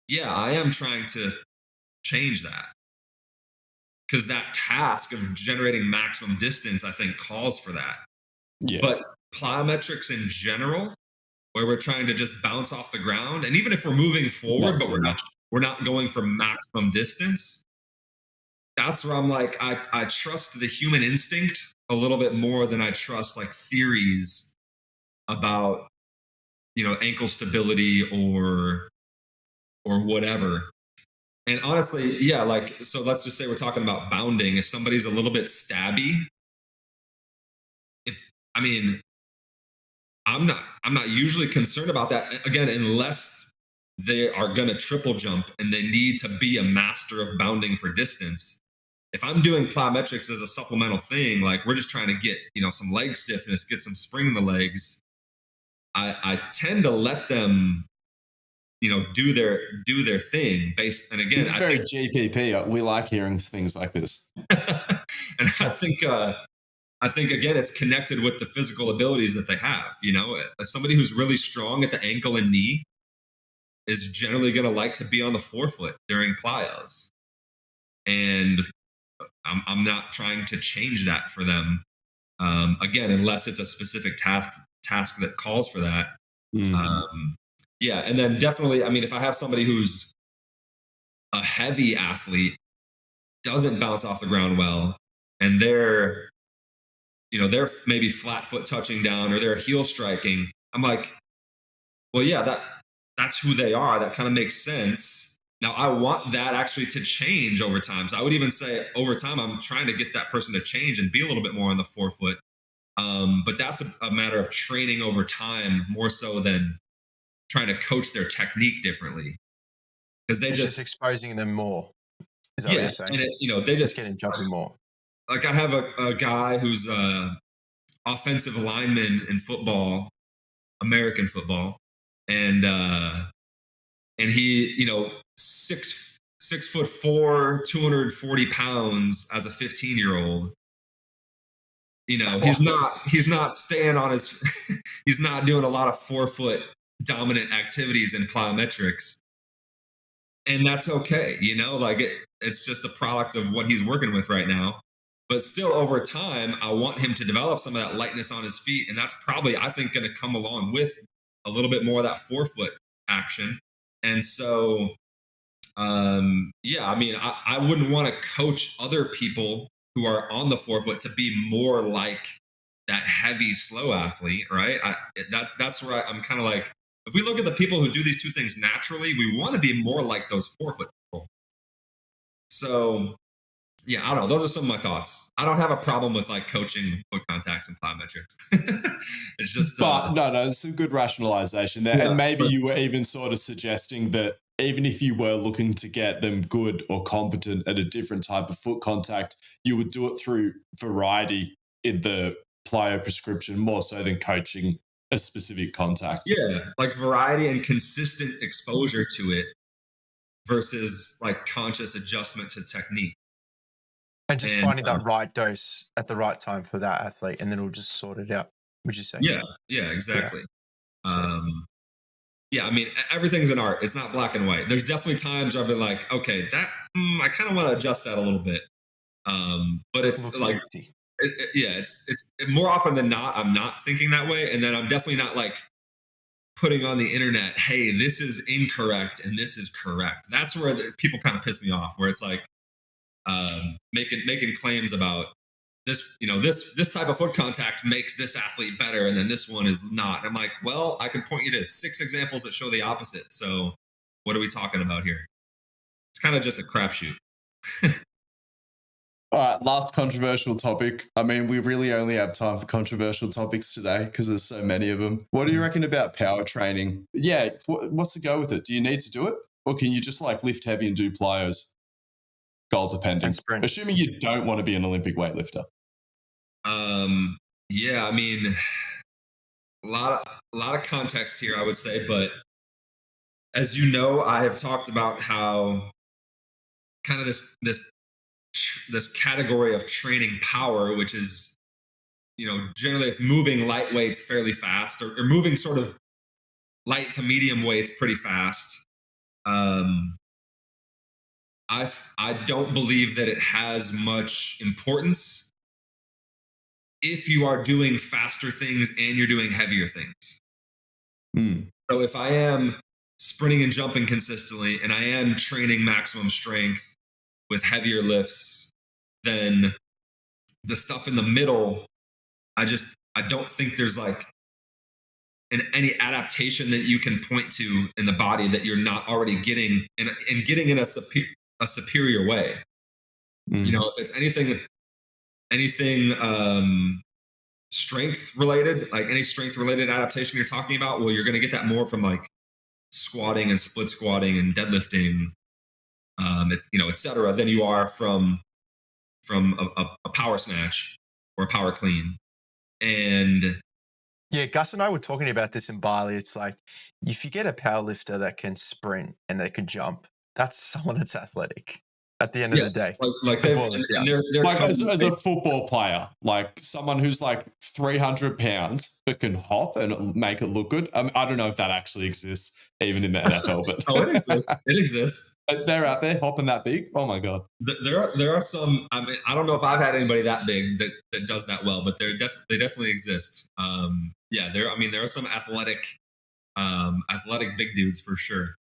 Yeah, I am trying to change that, because that task of generating maximum distance, I think, calls for that. Yeah. But plyometrics in general, where we're trying to just bounce off the ground, and even if we're moving forward, Not but so we're much. not going for maximum distance, that's where I'm like, I trust the human instinct a little bit more than I trust like theories about, ankle stability or whatever. And honestly, yeah, like, so let's just say we're talking about bounding. If somebody's a little bit stabby, I'm not usually concerned about that, again, unless they are going to triple jump and they need to be a master of bounding for distance. If I'm doing plyometrics as a supplemental thing, like we're just trying to get, some leg stiffness, get some spring in the legs, I tend to let them, do their thing based. And again, This is very GPP. We like hearing things like this. And I think again, it's connected with the physical abilities that they have. Somebody who's really strong at the ankle and knee is generally going to like to be on the forefoot during plyos. And I'm not trying to change that for them. Again, unless it's a specific task that calls for that. Yeah. And then definitely, if I have somebody who's a heavy athlete, doesn't bounce off the ground well, and they're maybe flat foot touching down or they're heel striking, I'm like, well, yeah, that's who they are. That kind of makes sense. Now, I want that actually to change over time. So I would even say over time, I'm trying to get that person to change and be a little bit more on the forefoot. But that's a matter of training over time more so than trying to coach their technique differently. Because it's just exposing them more. Is that what you're saying? And they just getting jumping more. Like I have a guy who's a offensive lineman in football, American football, and he, 6'4", 240 pounds as a 15-year-old. He's not staying on his, he's not doing a lot of forefoot dominant activities in plyometrics. And that's okay. It's just a product of what he's working with right now. But still, over time, I want him to develop some of that lightness on his feet. And that's probably, I think, going to come along with a little bit more of that forefoot action. And so, I wouldn't want to coach other people who are on the forefoot to be more like that heavy, slow athlete, right? That's where I'm kind of like, if we look at the people who do these two things naturally, we want to be more like those forefoot people. So, yeah, I don't know. Those are some of my thoughts. I don't have a problem with like coaching foot contacts and plyometrics. It's just, but no, it's a good rationalization there. Yeah, and maybe you were even sort of suggesting that even if you were looking to get them good or competent at a different type of foot contact, you would do it through variety in the plyo prescription more so than coaching a specific contact. Yeah, like variety and consistent exposure to it versus like conscious adjustment to technique. And just finding that right dose at the right time for that athlete, and then we'll just sort it out, would you say? Yeah, exactly. Yeah, everything's an art. It's not black and white. There's definitely times where I've been like, okay, that I kind of want to adjust that a little bit. But it's like, safety. It's more often than not, I'm not thinking that way. And then I'm definitely not like putting on the internet, hey, this is incorrect and this is correct. That's where people kind of piss me off, where it's like making claims about this, this type of foot contact makes this athlete better, and then this one is not. I'm like, well, I can point you to 6 examples that show the opposite. So what are we talking about here? It's kind of just a crapshoot. All right, last controversial topic. We really only have time for controversial topics today because there's so many of them. What do you reckon about power training? Yeah, what's the go with it? Do you need to do it? Or can you just like lift heavy and do plyos? goal depending. And sprint. Assuming you don't want to be an Olympic weightlifter. Yeah, I mean, a lot of context here, I would say, but as you know, I have talked about how kind of this category of training power, which is, generally it's moving light weights fairly fast, or moving sort of light to medium weights pretty fast. I don't believe that it has much importance if you are doing faster things and you're doing heavier things. So if I am sprinting and jumping consistently and I am training maximum strength with heavier lifts, then the stuff in the middle, I don't think there's like any adaptation that you can point to in the body that you're not already getting and getting in a superior way. If it's anything strength related, like any strength related adaptation you're talking about, well, you're going to get that more from like squatting and split squatting and deadlifting, et cetera, than you are from a power snatch or a power clean. And yeah, Gus and I were talking about this in Bali. It's like, if you get a power lifter that can sprint and they can jump, that's someone that's athletic at the end of the day. They're like as a football player, like someone who's like 300 pounds but can hop and make it look good. I don't know if that actually exists even in the NFL, but it exists. It exists. They're out there hopping that big. Oh my god. There are some. I mean, I don't know if I've had anybody that big that does that well, but they definitely exist. There are some athletic big dudes for sure.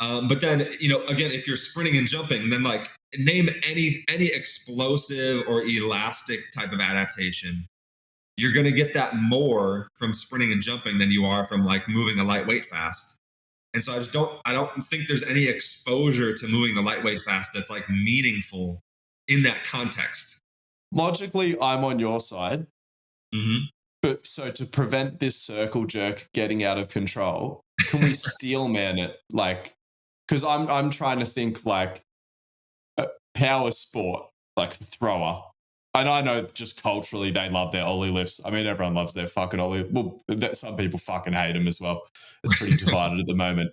But then, again, if you're sprinting and jumping, then like name any explosive or elastic type of adaptation. You're going to get that more from sprinting and jumping than you are from like moving a lightweight fast. And so I don't think there's any exposure to moving the lightweight fast that's like meaningful in that context. Logically, I'm on your side. Mm-hmm. But so to prevent this circle jerk getting out of control, can we steel man it? Like, because I'm trying to think like a power sport, like thrower. And I know just culturally they love their ollie lifts. I mean, everyone loves their fucking ollie. Well, some people fucking hate them as well. It's pretty divided at the moment.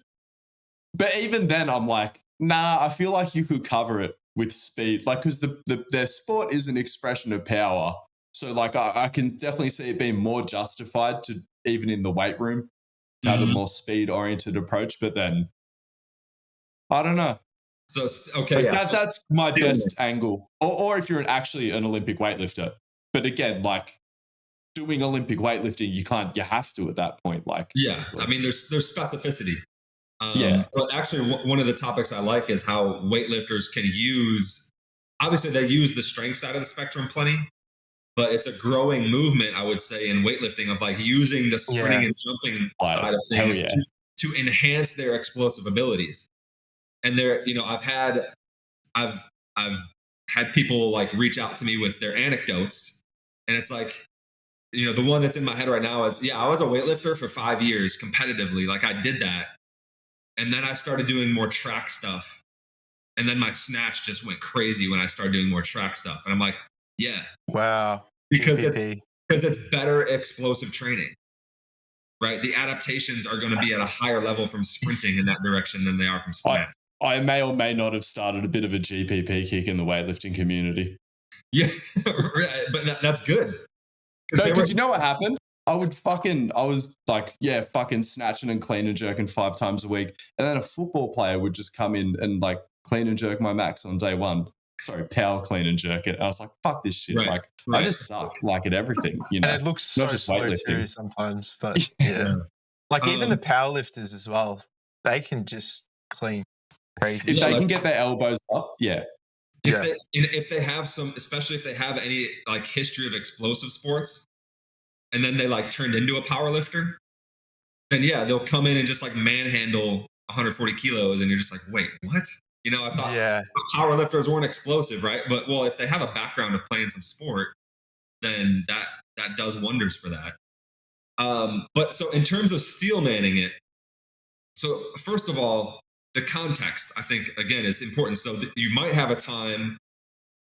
But even then, I'm like, nah, I feel like you could cover it with speed. Like, because their sport is an expression of power. So, like, I can definitely see it being more justified to, even in the weight room, to have a more speed-oriented approach. But then, I don't know. So, okay, like that's my best angle. Or if you're actually an Olympic weightlifter. But again, like, doing Olympic weightlifting, you have to at that point. Like, yeah, I mean, there's specificity. Yeah. But actually, one of the topics I like is how weightlifters can obviously they use the strength side of the spectrum plenty, but it's a growing movement, I would say, in weightlifting of like using the sprinting and jumping side of things to enhance their explosive abilities. And there, I've had people like reach out to me with their anecdotes, and it's like, the one that's in my head right now is, I was a weightlifter for 5 years competitively. Like I did that. And then I started doing more track stuff. And then my snatch just went crazy when I started doing more track stuff. And I'm like, yeah. Wow. Because it's better explosive training, right? The adaptations are going to be at a higher level from sprinting in that direction than they are from snatch. I may or may not have started a bit of a GPP kick in the weightlifting community. Yeah, but that's good. Because you know what happened? I was like, fucking snatching and clean and jerking 5 times a week. And then a football player would just come in and like clean and jerk my max on day one. Sorry, power clean and jerk it. And I was like, fuck this shit. I just suck like at everything, And it looks so slow too sometimes. But yeah. Like even the power lifters as well, they can just clean crazy. If they can get their elbows up, If they have especially if they have any like history of explosive sports, and then they like turned into a power lifter, then they'll come in and just like manhandle 140 kilos, and you're just like, wait, what? I thought power lifters weren't explosive, right? But if they have a background of playing some sport, then that does wonders for that. But so in terms of steel manning it, so first of all, the context, I think, again, is important. So you might have a time,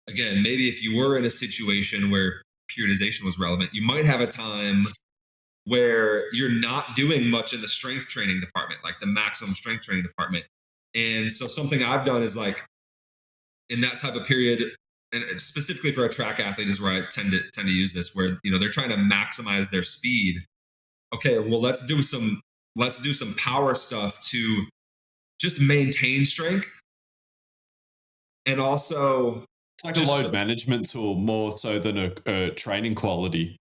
again, maybe if you were in a situation where periodization was relevant, you might have a time where you're not doing much in the strength training department, like the maximum strength training department. And so something I've done is like in that type of period, and specifically for a track athlete is where I tend to use this, where, you know, they're trying to maximize their speed. Okay, well, let's do some power stuff to just maintain strength. And also, it's like a load management tool more so than a training quality.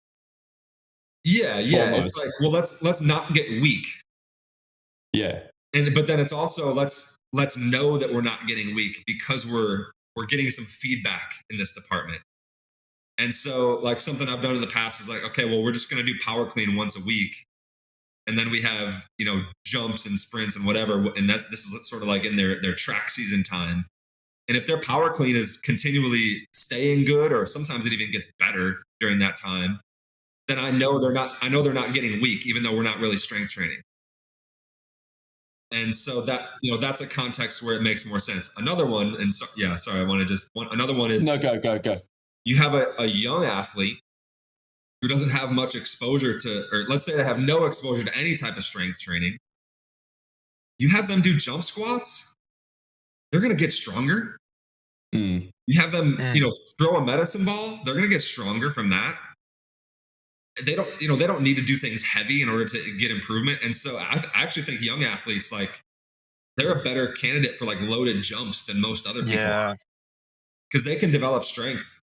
Yeah. Almost. It's like, well, let's not get weak. Yeah. But then it's also let's know that we're not getting weak because we're getting some feedback in this department. And so, like, something I've done in the past is like, okay, well, we're just going to do power clean once a week. And then we have, you know, jumps and sprints and whatever. And this is sort of like in their track season time. And if their power clean is continually staying good, or sometimes it even gets better during that time, then I know they're not getting weak, even though we're not really strength training. And so that, you know, that's a context where it makes more sense. Another one, and so, yeah, sorry, another one is, no, go. You have a young athlete who doesn't have much exposure to, or let's say they have no exposure to any type of strength training. You have them do jump squats, they're going to get stronger. You have them, you know, throw a medicine ball, they're going to get stronger from that. They don't need to do things heavy in order to get improvement. And so I actually think young athletes, like, they're a better candidate for like loaded jumps than most other people are, because they can develop strength,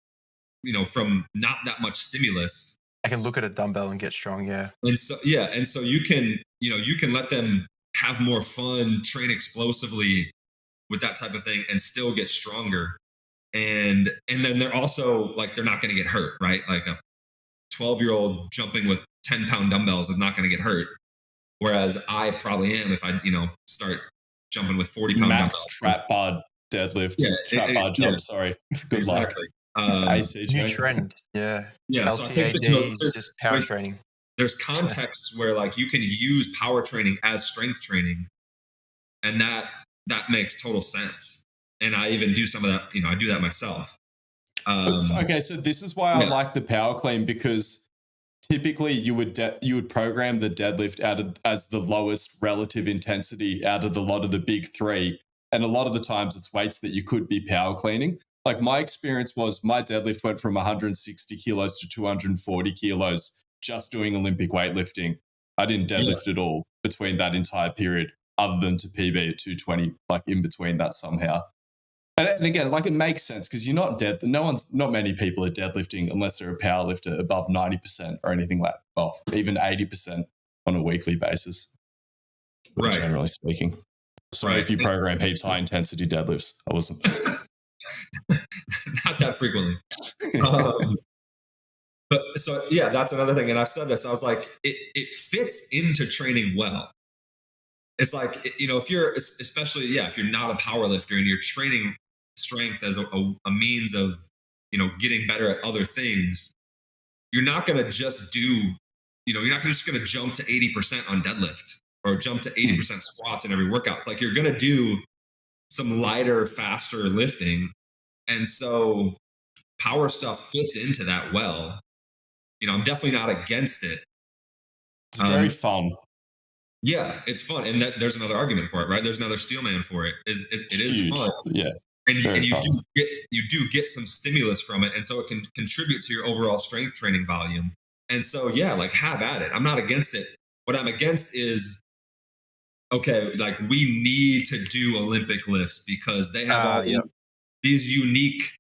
you know, from not that much stimulus. I can look at a dumbbell and get strong. Yeah. And so you can let them have more fun, train explosively with that type of thing and still get stronger. And then they're also like, they're not going to get hurt, right? Like a 12-year-old jumping with 10-pound dumbbells is not going to get hurt. Whereas I probably am if I, you know, start jumping with 40-pound max dumbbells. Trap bar deadlift, trap bar jump. Sorry, good exactly. luck. New trend. Yeah. LTAD so is just power training. There's contexts where like you can use power training as strength training, and that makes total sense. And I even do some of that. You know, I do that myself. Okay, so this is why I like the power clean, because typically you would program the deadlift as the lowest relative intensity out of the lot of the big three, and a lot of the times it's weights that you could be power cleaning. Like my experience was my deadlift went from 160 kilos to 240 kilos just doing Olympic weightlifting. I didn't deadlift at all between that entire period, other than to PB at 220, like in between that somehow. And again, like, it makes sense because you're not not many people are deadlifting unless they're a power lifter above 90% or anything like, well, even 80% on a weekly basis. Right. Generally speaking. Sorry if you program heaps high intensity deadlifts. I wasn't. Not that frequently. But so, yeah, that's another thing. And I've said this, I was like, it fits into training well. It's like, you know, if you're, especially, if you're not a power lifter and you're training strength as a means of, you know, getting better at other things, you're not going to just do, you know, you're not just going to jump to 80% on deadlift or jump to 80% squats in every workout. It's like, you're going to do some lighter, faster lifting. And so power stuff fits into that well. You know, I'm definitely not against it. It's very fun. Yeah, it's fun. And there's another argument for it, right? There's another steel man for it. It is fun. Yeah. And you do get some stimulus from it. And so it can contribute to your overall strength training volume. And so, like, have at it. I'm not against it. What I'm against is, okay, like, we need to do Olympic lifts because they have all these unique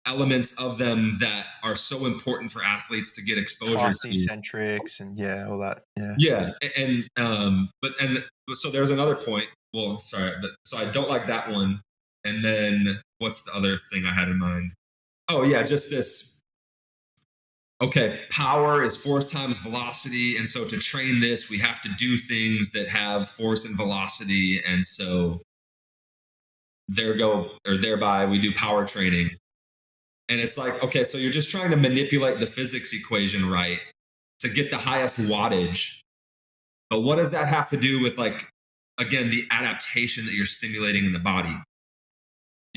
elements of them that are so important for athletes to get exposure to. Eccentrics and all that. And so there's another point. Well, sorry, so I don't like that one. And then what's the other thing I had in mind? Oh yeah, just this. Okay, power is force times velocity, and so to train this, we have to do things that have force and velocity, and so thereby we do power training. And it's like, okay, so you're just trying to manipulate the physics equation, right, to get the highest wattage. But what does that have to do with, like, again, the adaptation that you're stimulating in the body.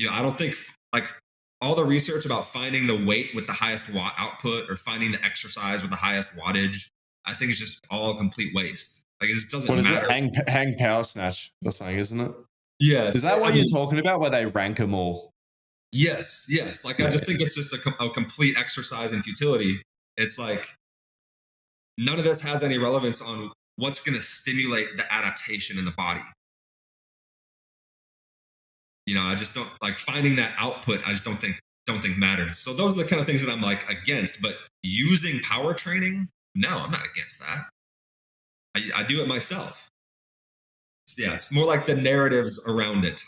I don't think like all the research about finding the weight with the highest watt output or finding the exercise with the highest wattage, I think it's just all a complete waste. Like it just doesn't matter. What is it? Hang power snatch or something, isn't it? Yes. Is that what you're talking about, where they rank them all? Yes. Like I just think it's just a complete exercise in futility. It's like none of this has any relevance on what's going to stimulate the adaptation in the body. I just don't like finding that output. I just don't think matters. So those are the kind of things that I'm like against. But using power training, no, I'm not against that. I do it myself. It's more like the narratives around it.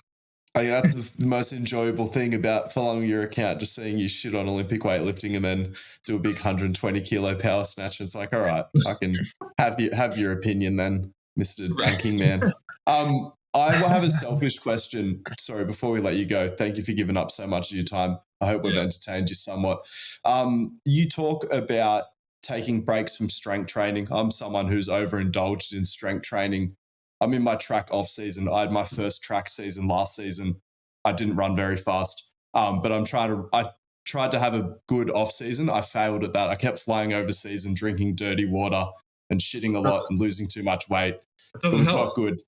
I think that's the most enjoyable thing about following your account, just seeing you shit on Olympic weightlifting and then do a big 120 kilo power snatch. It's like, all right, I can have your opinion then, Mr. Dunking Man. I will have a selfish question. Sorry, before we let you go, thank you for giving up so much of your time. I hope we've entertained you somewhat. You talk about taking breaks from strength training. I'm someone who's overindulged in strength training. I'm in my track off season. I had my first track season last season. I didn't run very fast, but I tried to have a good off season. I failed at that. I kept flying overseas and drinking dirty water and shitting a lot and losing too much weight. It doesn't help. Not good.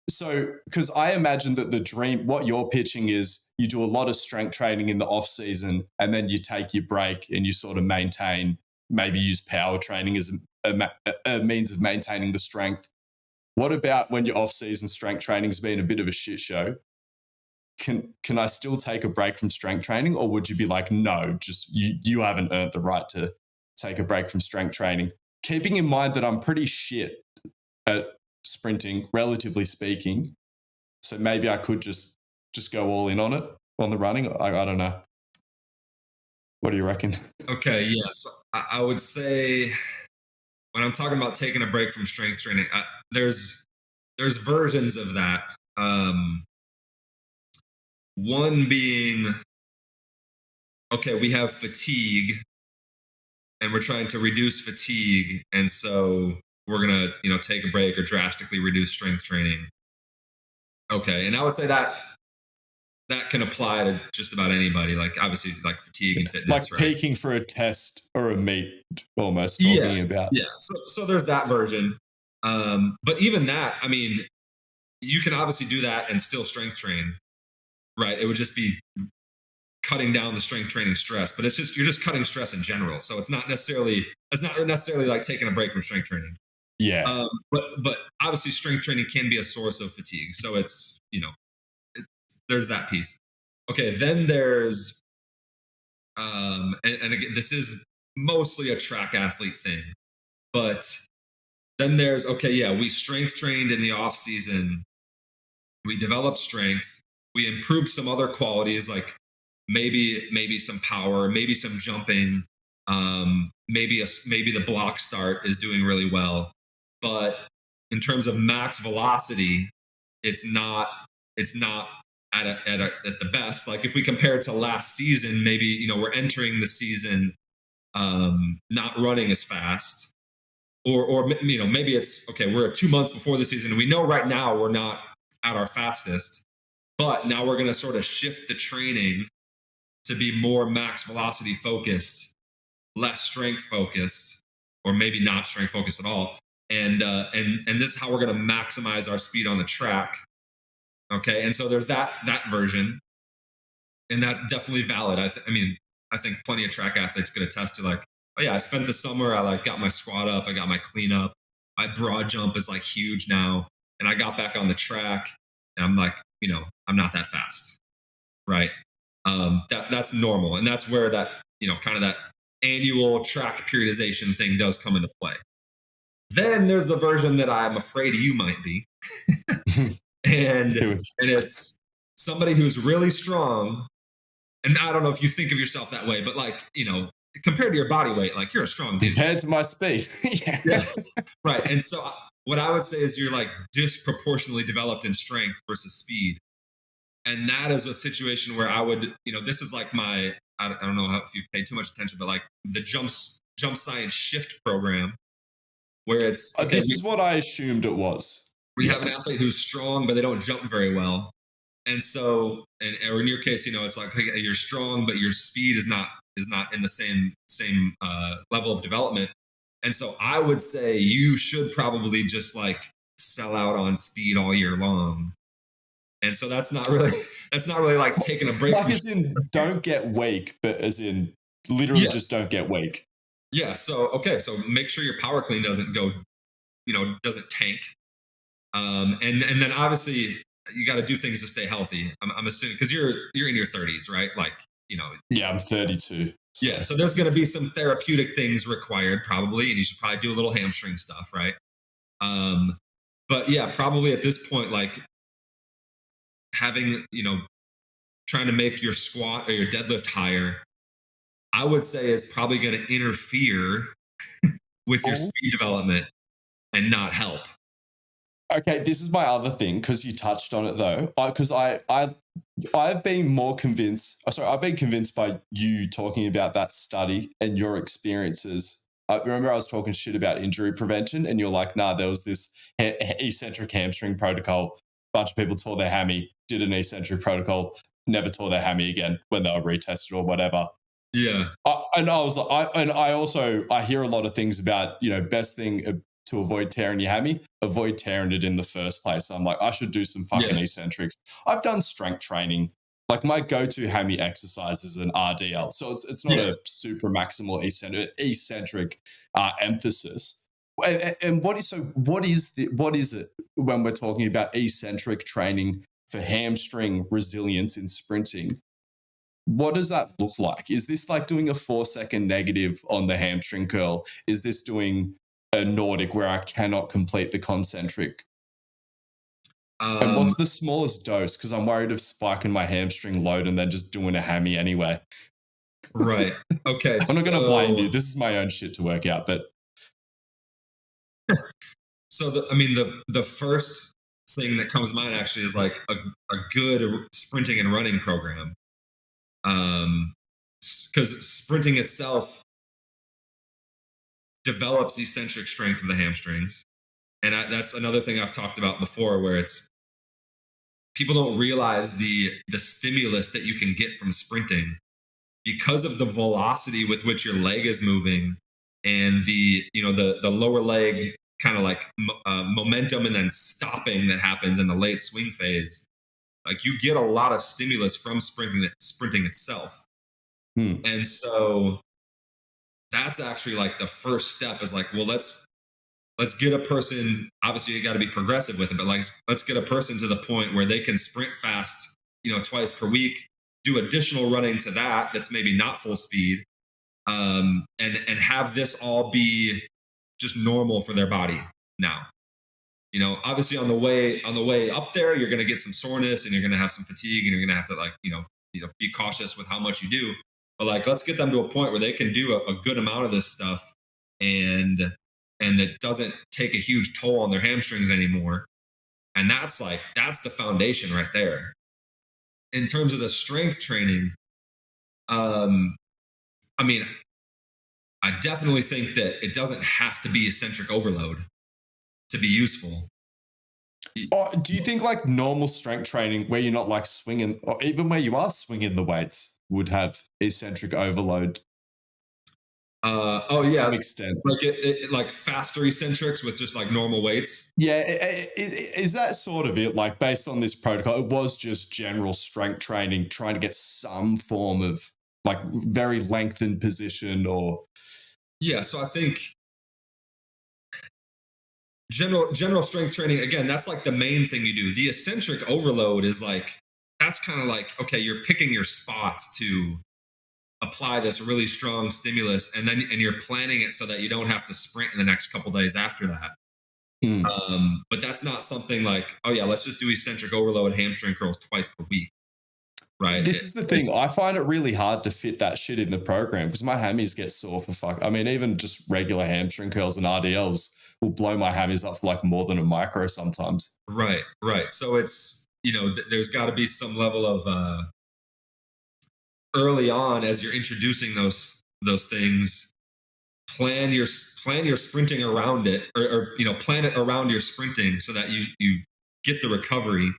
So, because I imagine that the dream, what you're pitching is you do a lot of strength training in the off season and then you take your break and you sort of maintain, maybe use power training as a means of maintaining the strength. What about when your off season strength training has been a bit of a shit show? Can I still take a break from strength training, or would you be like, no, just you haven't earned the right to take a break from strength training? Keeping in mind that I'm pretty shit at sprinting, relatively speaking, so maybe I could just go all in on it on the running. I don't know. What do you reckon? Okay, yes, I would say when I'm talking about taking a break from strength training, there's versions of that. One being, okay, we have fatigue, and we're trying to reduce fatigue, and so we're gonna, take a break or drastically reduce strength training. Okay, and I would say that can apply to just about anybody. Like obviously, like fatigue and fitness, like peaking for a test or a meet, almost talking about. Yeah. So there's that version. But even that, I mean, you can obviously do that and still strength train, right? It would just be cutting down the strength training stress, but you're just cutting stress in general. So it's not necessarily like taking a break from strength training. Yeah. But obviously strength training can be a source of fatigue. So it's, there's that piece. Okay. Then there's, and again, this is mostly a track athlete thing, but then there's, we strength trained in the off season. We developed strength. We improved some other qualities, like maybe some power, maybe some jumping, maybe the block start is doing really well. But in terms of max velocity, it's not at the best. Like if we compare it to last season, maybe, we're entering the season not running as fast. Or maybe it's, okay, we're 2 months before the season and we know right now we're not at our fastest, but now we're going to sort of shift the training to be more max velocity focused, less strength focused, or maybe not strength focused at all. And this is how we're going to maximize our speed on the track. Okay. And so there's that version, and that definitely valid. I think plenty of track athletes could attest to, like, oh yeah, I spent the summer, I got my squat up, I got my clean up, my broad jump is like huge now. And I got back on the track and I'm like, I'm not that fast. Right. That's normal. And that's where that, kind of that annual track periodization thing does come into play. Then there's the version that I'm afraid you might be. and it's somebody who's really strong. And I don't know if you think of yourself that way, but like, compared to your body weight, like you're a strong dude. Compared to my speed. Yeah. Right. And so what I would say is you're like disproportionately developed in strength versus speed. And that is a situation where I would, this is like I don't know if you've paid too much attention, but like the jump science shift program, where it's, this is what I assumed it was. We have an athlete who's strong, but they don't jump very well. And so, or in your case, it's like, hey, you're strong, but your speed is not in the same level of development. And so I would say you should probably just like sell out on speed all year long. And so that's not really like taking a break. Like as in don't get weak, but as in literally just don't get weak. Yeah. So, okay. So make sure your power clean doesn't go, doesn't tank. And then obviously you got to do things to stay healthy. I'm assuming because you're in your 30s, right? Like, Yeah, I'm 32. So. Yeah. So there's going to be some therapeutic things required probably, and you should probably do a little hamstring stuff, right? But yeah, probably at this point, like having, trying to make your squat or your deadlift higher, I would say is probably going to interfere with your speed development and not help. Okay, this is my other thing because you touched on it though. Because I've been more convinced. I've been convinced by you talking about that study and your experiences. I remember I was talking shit about injury prevention, and you're like, "Nah, there was this eccentric hamstring protocol. A bunch of people tore their hammy, did an eccentric protocol, never tore their hammy again when they were retested or whatever." Yeah, and I was like, I hear a lot of things about best thing to avoid tearing your hammy, avoid tearing it in the first place. I'm like, I should do some fucking eccentrics. I've done strength training. Like my go-to hammy exercise is an RDL. So it's not a super maximal eccentric emphasis. And what is it when we're talking about eccentric training for hamstring resilience in sprinting? What does that look like? Is this like doing a 4-second negative on the hamstring curl? Is this doing a Nordic where I cannot complete the concentric? And what's the smallest dose? Because I'm worried of spiking my hamstring load and then just doing a hammy anyway. Right. Okay. I'm not going to blame you. This is my own shit to work out. But so the first thing that comes to mind actually is like a good sprinting and running program. Because sprinting itself develops eccentric strength of the hamstrings. And that's another thing I've talked about before, where it's people don't realize the stimulus that you can get from sprinting because of the velocity with which your leg is moving and the lower leg kind of like momentum and then stopping that happens in the late swing phase. Like you get a lot of stimulus from sprinting itself. And so that's actually like the first step is like, well, let's get a person, obviously you got to be progressive with it, but like, let's get a person to the point where they can sprint fast, twice per week, do additional running to that's maybe not full speed. And have this all be just normal for their body now. Obviously on the way up there, you're going to get some soreness and you're going to have some fatigue and you're going to have to like, be cautious with how much you do. But like, let's get them to a point where they can do a good amount of this stuff and it doesn't take a huge toll on their hamstrings anymore. And that's the foundation right there. In terms of the strength training, I definitely think that it doesn't have to be eccentric overload to be useful. Do you think like normal strength training where you're not like swinging, or even where you are swinging the weights, would have eccentric overload? To some extent. Like like faster eccentrics with just like normal weights. Yeah, is that sort of it? Like based on this protocol, it was just general strength training, trying to get some form of like very lengthened position or. Yeah, so I think general strength training, again, that's like the main thing you do. The eccentric overload is like, that's kind of like, okay, you're picking your spots to apply this really strong stimulus and you're planning it so that you don't have to sprint in the next couple days after that. But that's not something like, oh yeah, let's just do eccentric overload hamstring curls twice per week. Right. This is the thing. I find it really hard to fit that shit in the program because my hammies get sore for fuck. I mean, even just regular hamstring curls and RDLs will blow my hammies up for like more than a micro sometimes. Right. So it's, there's got to be some level of early on as you're introducing those things, plan your sprinting around it, or plan it around your sprinting so that you get the recovery.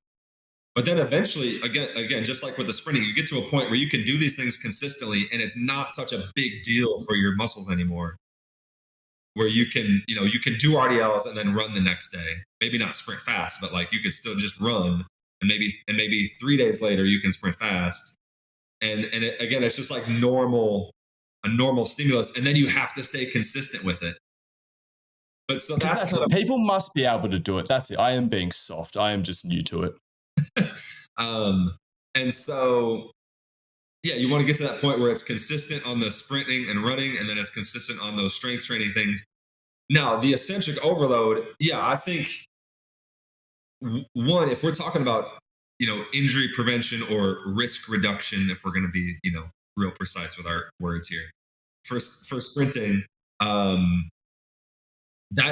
But then eventually, again, just like with the sprinting, you get to a point where you can do these things consistently, and it's not such a big deal for your muscles anymore. Where you can do RDLs and then run the next day. Maybe not sprint fast, but like you could still just run, and maybe 3 days later you can sprint fast. And again, it's just like a normal stimulus, and then you have to stay consistent with it. But so that's kind of, people must be able to do it. That's it. I am being soft. I am just new to it. And so, yeah, you want to get to that point where it's consistent on the sprinting and running, and then it's consistent on those strength training things. Now, the eccentric overload, yeah, I think one, if we're talking about, injury prevention or risk reduction, if we're going to be, real precise with our words here, for sprinting, that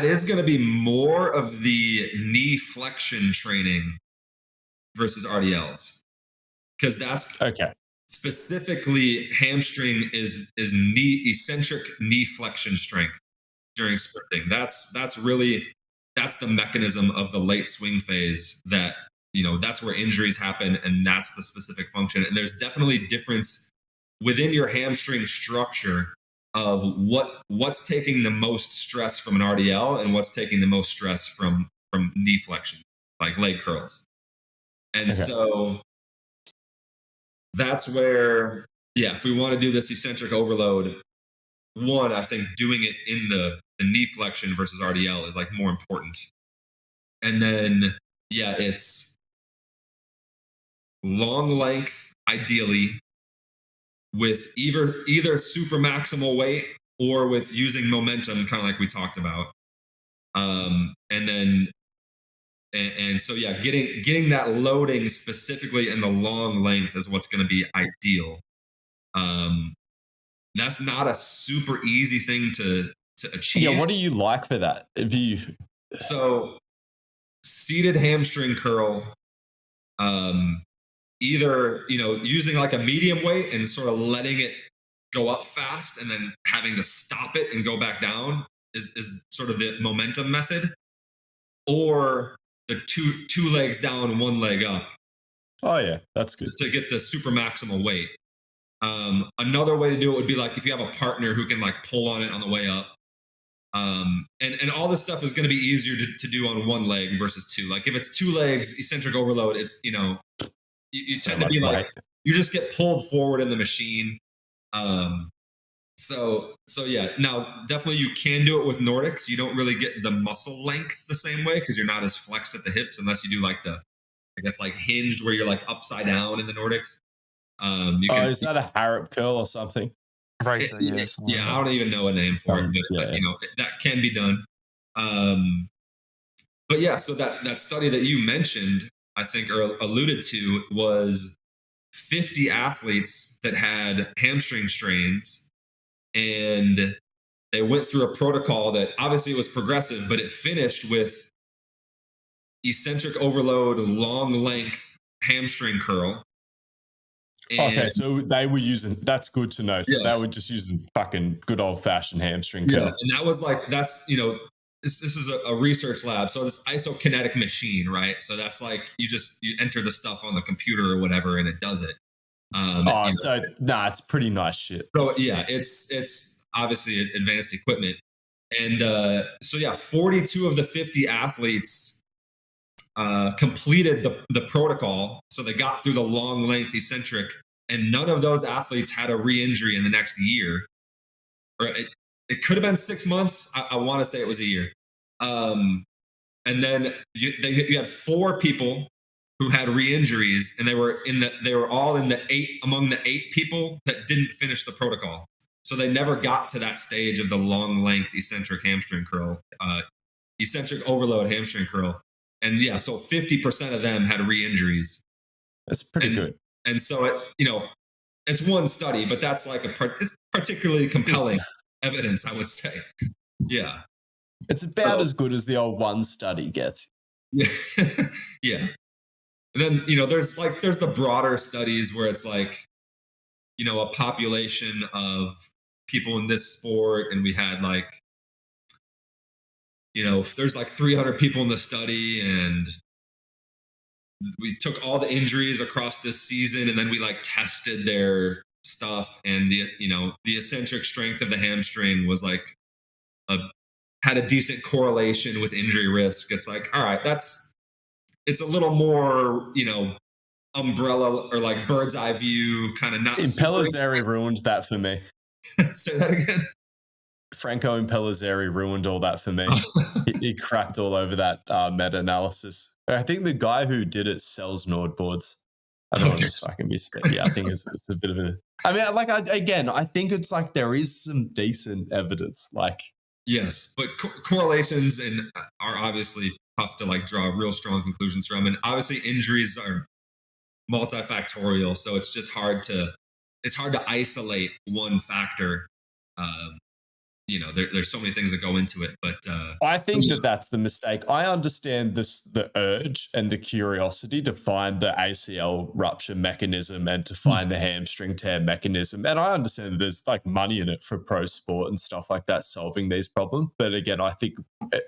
is going to be more of the knee flexion training versus RDLs, because that's okay. Specifically, hamstring is eccentric knee flexion strength during sprinting. That's the mechanism of the late swing phase that, that's where injuries happen, and that's the specific function. And there's definitely difference within your hamstring structure of what's taking the most stress from an RDL and what's taking the most stress from knee flexion, like leg curls. And so that's where, if we want to do this eccentric overload, one, I think doing it in the knee flexion versus RDL is like more important. And then, it's long length, ideally, with either super maximal weight or with using momentum, kind of like we talked about. So getting that loading specifically in the long length is what's going to be ideal. That's not a super easy thing to achieve. Yeah, what do you like for that? So seated hamstring curl, either using like a medium weight and sort of letting it go up fast and then having to stop it and go back down is sort of the momentum method, or the two legs down, one leg up. Oh yeah, that's good to get the super maximal weight. Another way to do it would be like if you have a partner who can like pull on it on the way up. And all this stuff is going to be easier to do on one leg versus two. Like if it's 2 legs, eccentric overload, it's, you tend to be like, you just get pulled forward in the machine. So yeah, now definitely you can do it with Nordics. You don't really get the muscle length the same way because you're not as flexed at the hips unless you do like like hinged where you're like upside down in the Nordics. Is that a Harrop curl or something? Right. Yeah, I don't even know a name for it, but that can be done. But yeah, so that study that you mentioned, I think, or alluded to, was 50 athletes that had hamstring strains, and they went through a protocol that obviously was progressive, but it finished with eccentric overload, long length hamstring curl. Okay, so they were using, that's good to know. So they were just using fucking good old fashioned hamstring curl. Yeah, and that was like, this is a research lab. So this isokinetic machine, right? So that's like, you enter the stuff on the computer or whatever, and it does it. It's pretty nice shit. So yeah, it's obviously advanced equipment. And 42 of the 50 athletes completed the protocol. So they got through the long length eccentric, and none of those athletes had a re-injury in the next year. Or it could have been 6 months. I want to say it was a year. And then you had 4 people who had re-injuries, and they were all among the 8 people that didn't finish the protocol. So they never got to that stage of the long length eccentric hamstring curl, eccentric overload hamstring curl. And yeah, so 50% of them had re-injuries. That's pretty good. And so it's one study, but that's like it's particularly compelling evidence, I would say. Yeah. It's about as good as the old one study gets. Yeah. Yeah. And then, there's the broader studies where it's like, a population of people in this sport, and we had like, there's like 300 people in the study, and we took all the injuries across this season, and then we like tested their stuff, and the eccentric strength of the hamstring was like had a decent correlation with injury risk. It's like, all right, it's a little more, umbrella or like bird's eye view, kind of not. Impellizzeri ruined that for me. Say that again. Franco Impellizzeri ruined all that for me. he cracked all over that meta-analysis. I think the guy who did it sells Nord boards. I don't want to fucking be spit. Yeah, I think it's a bit of a. I mean, like I think it's like there is some decent evidence. Like, yes, but correlations are obviously tough to like draw real strong conclusions from, and obviously injuries are multifactorial, so it's just hard to isolate one factor. There's so many things that go into it, but I think that's the mistake. I understand the urge and the curiosity to find the ACL rupture mechanism and to find the hamstring tear mechanism, and I understand that there's like money in it for pro sport and stuff like that solving these problems. But again, I think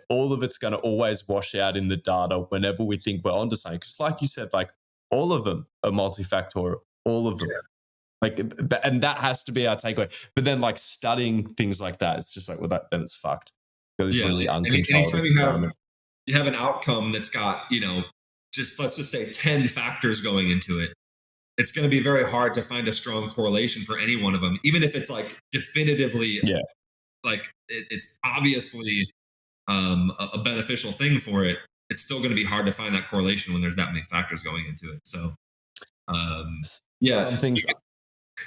all of it's going to always wash out in the data whenever we think we're onto something, because like you said, like all of them are multifactorial, all of them. Yeah. Like, and that has to be our takeaway. But then, like studying things like that, it's just like, well, then it's fucked. It's really uncontrolled. Anytime you have an outcome that's got, let's just say 10 factors going into it, it's going to be very hard to find a strong correlation for any one of them, even if it's like definitively, like it's obviously a beneficial thing for it. It's still going to be hard to find that correlation when there's that many factors going into it. So, some things.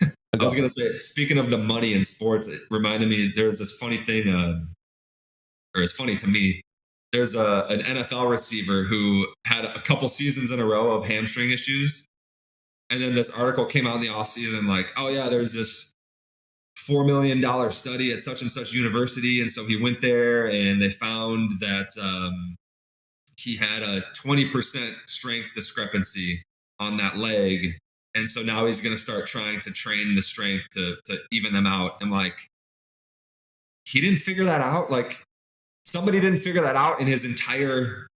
I was going to say, speaking of the money in sports, it reminded me, there's this funny thing, or it's funny to me. There's an NFL receiver who had a couple seasons in a row of hamstring issues. And then this article came out in the offseason like, oh yeah, there's this $4 million study at such and such university. And so he went there and they found that he had a 20% strength discrepancy on that leg. And so now he's going to start trying to train the strength to even them out. And like, he didn't figure that out. Like, somebody didn't figure that out in his entire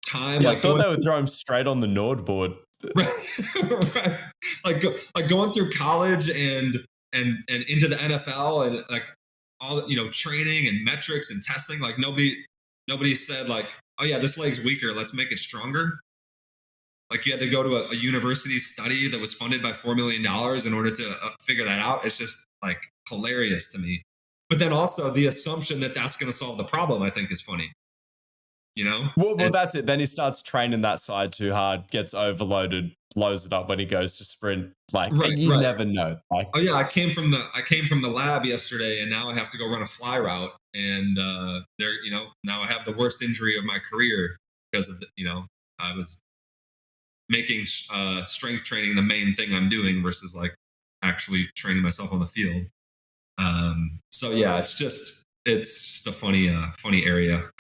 time. Yeah, like, I thought they would throw him straight on the Nord board. Right. Like going through college and into the NFL and like all the, training and metrics and testing. Like nobody said like, oh yeah, this leg's weaker, let's make it stronger. Like you had to go to a university study that was funded by $4 million in order to figure that out. It's just like hilarious to me. But then also the assumption that that's going to solve the problem, I think is funny. Well, that's it. Then he starts training that side too hard, gets overloaded, blows it up when he goes to sprint. Like, and you never know. Like, oh yeah, I came from the lab yesterday, and now I have to go run a fly route, and now I have the worst injury of my career because of I was making strength training the main thing I'm doing versus like actually training myself on the field. So yeah, it's just a funny area.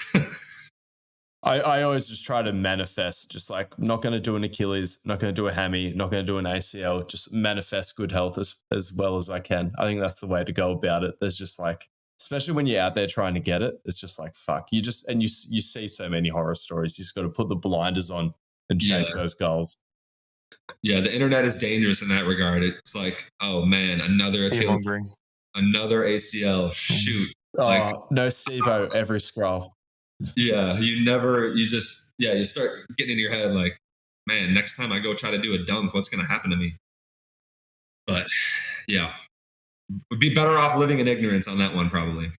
I always just try to manifest, just like, I'm not going to do an Achilles, not going to do a hammy, not going to do an ACL, just manifest good health as well as I can. I think that's the way to go about it. There's just like, especially when you're out there trying to get it, it's just like, fuck, you see so many horror stories. You just got to put the blinders on and chase those goals. Yeah, the internet is dangerous in that regard. It's like, oh man, another Achilles, another ACL, shoot. Oh, no SIBO every scroll. Yeah, you start getting in your head like, man, next time I go try to do a dunk, what's going to happen to me? But yeah, would be better off living in ignorance on that one, probably.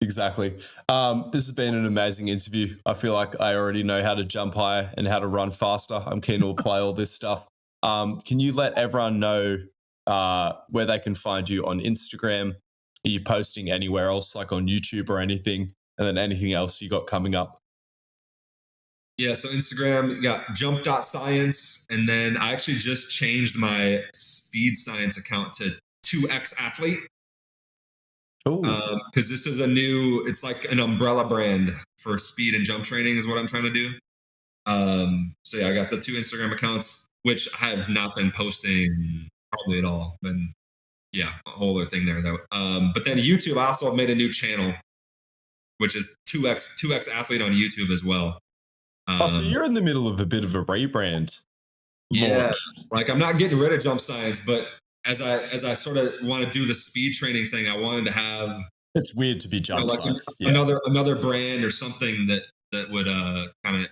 Exactly. This has been an amazing interview. I feel like I already know how to jump higher and how to run faster. I'm keen to apply all this stuff. Can you let everyone know where they can find you on Instagram? Are you posting anywhere else, like on YouTube or anything? And then anything else you got coming up? Yeah, so Instagram, you got jump.science. And then I actually just changed my speed science account to 2X athlete. Because this is it's like an umbrella brand for speed and jump training is what I'm trying to do. So yeah, I got the 2 Instagram accounts, which I have not been posting hardly at all. Been, a whole other thing there though. But then YouTube, I also made a new channel, which is 2X athlete on YouTube as well. So you're in the middle of a bit of a rebrand. Yeah, like I'm not getting rid of Jump Science, but as I sort of want to do the speed training thing, I wanted to have. It's weird to be Jump Science. Another brand or something that would kind of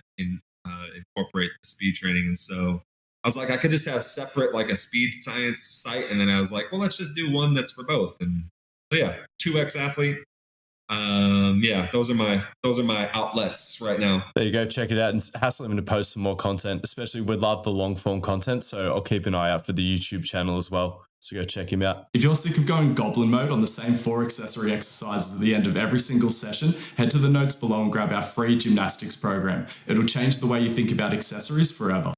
incorporate speed training, and so I was like, I could just have separate like a speed science site, and then I was like, well, let's just do one that's for both, and so yeah, 2X athlete. Those are my outlets right now. There you go. Check it out and hassle him to post some more content, especially we love the long form content. So I'll keep an eye out for the YouTube channel as well. So go check him out. If you're sick of going goblin mode on the same 4 accessory exercises at the end of every single session, head to the notes below and grab our free gymnastics program. It'll change the way you think about accessories forever.